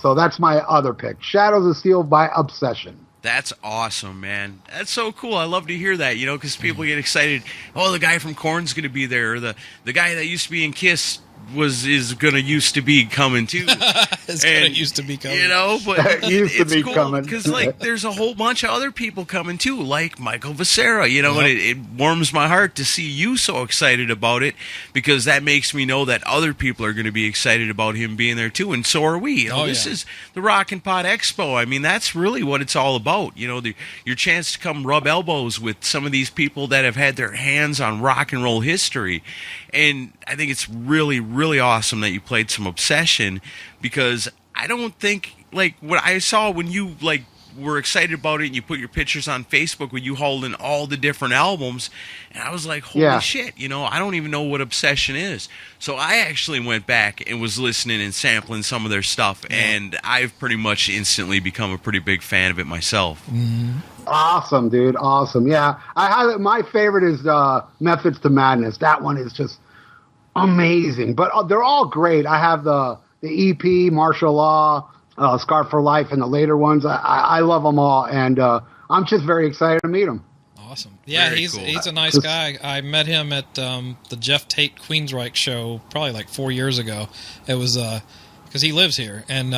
So that's my other pick. Shadows of Steel by Obsession. That's awesome, man. That's so cool. I love to hear that, because people get excited. Oh, the guy from Korn's going to be there. Or the guy that used to be in Kiss is going to used to be coming too. It's going to used to be coming. But it's cool because there's a whole bunch of other people coming too, like Michael Becerra, and it warms my heart to see you so excited about it, because that makes me know that other people are going to be excited about him being there too, and so are we. This is the Rockin' Pod Expo. I mean, that's really what it's all about. Your chance to come rub elbows with some of these people that have had their hands on rock and roll history. And I think it's really, really awesome that you played some Obsession, because I don't think, what I saw when you, were excited about it and you put your pictures on Facebook with you holding all the different albums, and I was like, holy shit, I don't even know what Obsession is. So I actually went back and was listening and sampling some of their stuff, and I've pretty much instantly become a pretty big fan of it myself. Mm-hmm. Awesome, dude. Awesome. Yeah. My favorite is Methods to Madness. That one is just amazing. But they're all great. I have the EP, Martial Law, Scar for Life, and the later ones. I love them all. And I'm just very excited to meet him. Awesome. Yeah, Very he's cool. he's a nice guy. I met him at the Jeff Tate Queensryche show probably 4 years ago. It was because he lives here, and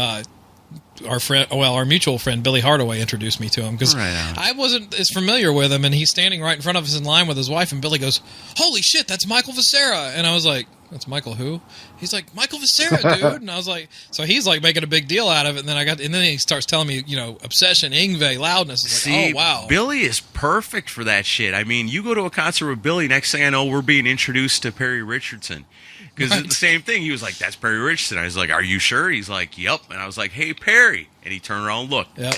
our mutual friend Billy Hardaway introduced me to him, because I wasn't as familiar with him, and he's standing right in front of us in line with his wife, and Billy goes, "Holy shit, that's Michael Becerra!" And I was like, "That's Michael who?" He's like, "Michael Becerra, dude." And I was like, so he's making a big deal out of it, and then he starts telling me, Obsession, Yngwie, Loudness. It's See, oh wow, Billy is perfect for that shit. I mean, you go to a concert with Billy, next thing I know, we're being introduced to Perry Richardson. Because it's the same thing. He was like, "That's Perry Richardson." I was like, "Are you sure?" He's like, "Yep." And I was like, "Hey, Perry." And he turned around and looked. Yep.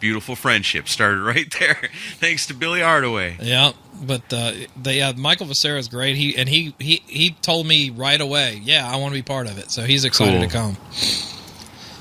Beautiful friendship started right there, thanks to Billy Hardaway. Yeah, but Michael Becerra is great. He told me right away, "Yeah, I want to be part of it." So he's excited to come.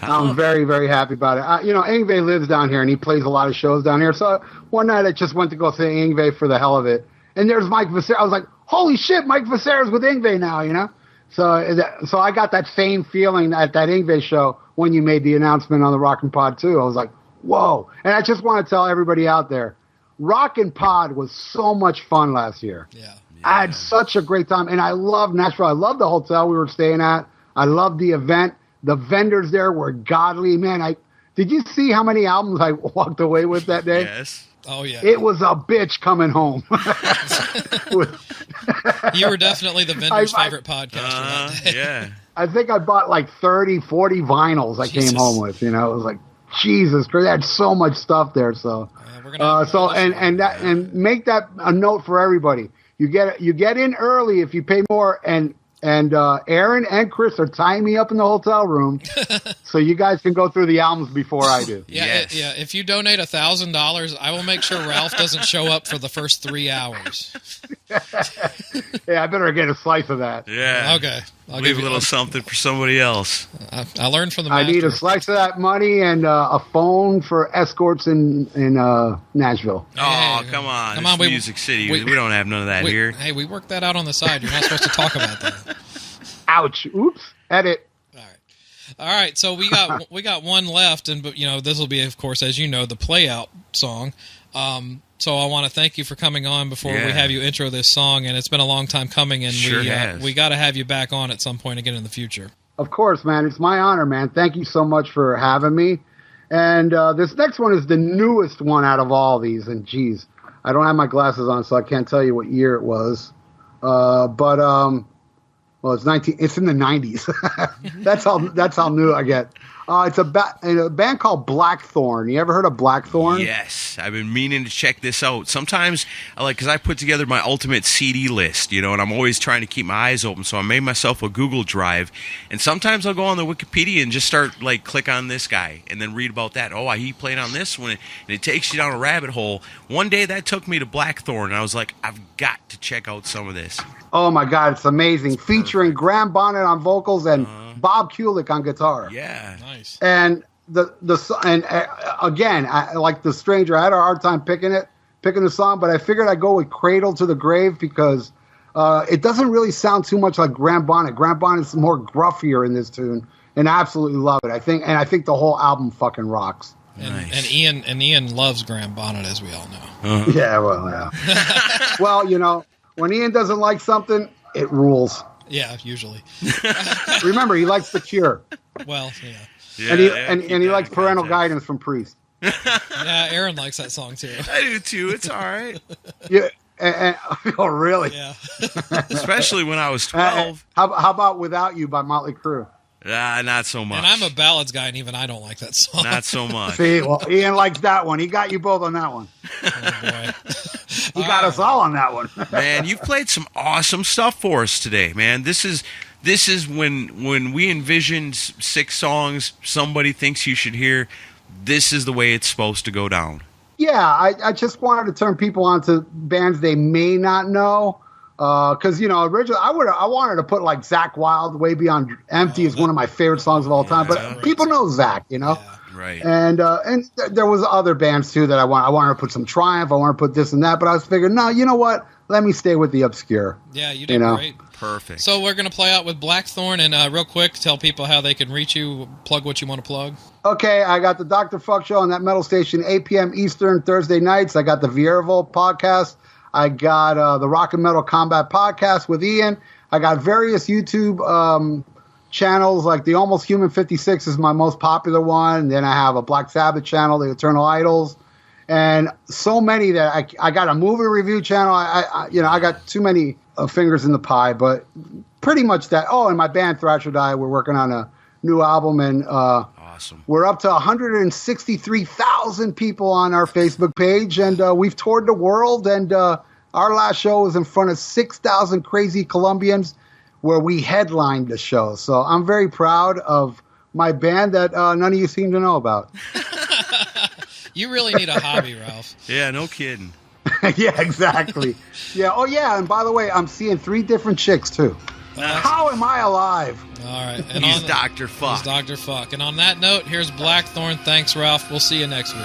I'm very, very happy about it. Yngwie lives down here, and he plays a lot of shows down here. So one night I just went to go see Yngwie for the hell of it. And there's Mike Becerra. I was like, holy shit, Mike Becerra's with Yngwie now, So I got that same feeling at that Yngwie show when you made the announcement on the Rockin' Pod too. I was like, whoa. And I just want to tell everybody out there, Rockin' Pod was so much fun last year. Yeah. I had such a great time. And I love Nashville. I love the hotel we were staying at. I loved the event. The vendors there were godly. Man, did you see how many albums I walked away with that day? Yes. Oh, yeah. It was a bitch coming home. You were definitely the vendor's favorite podcaster that day. Yeah. I think I bought 30, 40 vinyls I came home with. It was like, Jesus Christ, they had so much stuff there. So, we're gonna and make that a note for everybody. You get in early if you pay more, and Aaron and Chris are tying me up in the hotel room, so you guys can go through the albums before I do. Yeah. If you donate $1,000, I will make sure Ralph doesn't show up for the first 3 hours. Yeah, I better get a slice of that. Yeah. Okay. Leave a little something for somebody else. I learned from the I master. need a slice of that money and a phone for escorts in Nashville. Oh, come on. It's Music City. We don't have none of that here. Hey, we worked that out on the side. You're not supposed to talk about that. Ouch. Oops. Edit. All right. So we got one left, but this will be, of course, as you know, the play out song. So I want to thank you for coming on before we have you intro this song, and it's been a long time coming, and we got to have you back on at some point again in the future. Of course, man. It's my honor, man. Thank you so much for having me. And this next one is the newest one out of all these. And geez, I don't have my glasses on, so I can't tell you what year it was. Well, it's in the 90s. That's how new I get. It's a band called Blackthorn. You ever heard of Blackthorn? Yes, I've been meaning to check this out. Sometimes, because I put together my ultimate CD list, and I'm always trying to keep my eyes open, so I made myself a Google Drive, and sometimes I'll go on the Wikipedia and just start, click on this guy, and then read about that. Oh, he played on this one, and it takes you down a rabbit hole. One day that took me to Blackthorn, and I was like, I've got to check out some of this. Oh, my God, it's amazing. Featuring Graham Bonnet on vocals and Bob Kulick on guitar. Yeah. Nice. And again, I, like The Stranger, I had a hard time picking the song, but I figured I'd go with Cradle to the Grave because it doesn't really sound too much like Graham Bonnet. Graham Bonnet's more gruffier in this tune. and absolutely love it. I think the whole album fucking rocks. And Ian loves Graham Bonnet, as we all know. Yeah, well, yeah. Well, you know, when Ian doesn't like something, it rules. Yeah, usually. Remember, he likes The Cure. Well, yeah. And he likes Parental Guidance from Priest. Yeah, Aaron likes that song too. I do too. It's all right. Yeah. Oh, really? Yeah. Especially when I was 12. How about Without You by Motley Crue? Not so much. And I'm a ballads guy, and even I don't like that song. Not so much. See, well, Ian likes that one. He got you both on that one. Oh, boy. He got us all on that one. Man, you've played some awesome stuff for us today, man. This is when we envisioned 6 songs somebody thinks you should hear. This is the way it's supposed to go down. Yeah, I just wanted to turn people on to bands they may not know. Because, you know, originally I wanted to put like Zakk Wylde, Way Beyond Empty is one of my favorite songs of all time. But people know Zakk, you know? Yeah. Right. And there was other bands too that I wanted to put some Triumph. I wanted to put this and that. But I was figuring, no, you know what? Let me stay with the obscure. Yeah, you did great. Perfect. So we're going to play out with Blackthorn, and real quick, tell people how they can reach you, plug what you want to plug. Okay, I got the Dr. Fuck Show on that metal station, 8 p.m. Eastern, Thursday nights. I got the Vieira podcast. I got the Rock and Metal Combat podcast with Ian. I got various YouTube channels, like the Almost Human 56 is my most popular one. Then I have a Black Sabbath channel, the Eternal Idols. And so many that I got a movie review channel. I got too many fingers in the pie, but pretty much that. Oh, and my band Thrash or Die, we're working on a new album, and awesome. We're up to 163,000 people on our Facebook page, and we've toured the world. And our last show was in front of 6,000 crazy Colombians, where we headlined the show. So I'm very proud of my band that none of you seem to know about. You really need a hobby, Ralph. Yeah, no kidding. Yeah, exactly. Yeah. Oh, yeah. And by the way, I'm seeing 3 different chicks too. How am I alive? All right. And He's Dr. Fuck. He's Dr. Fuck. And on that note, here's Blackthorn. Thanks, Ralph. We'll see you next week.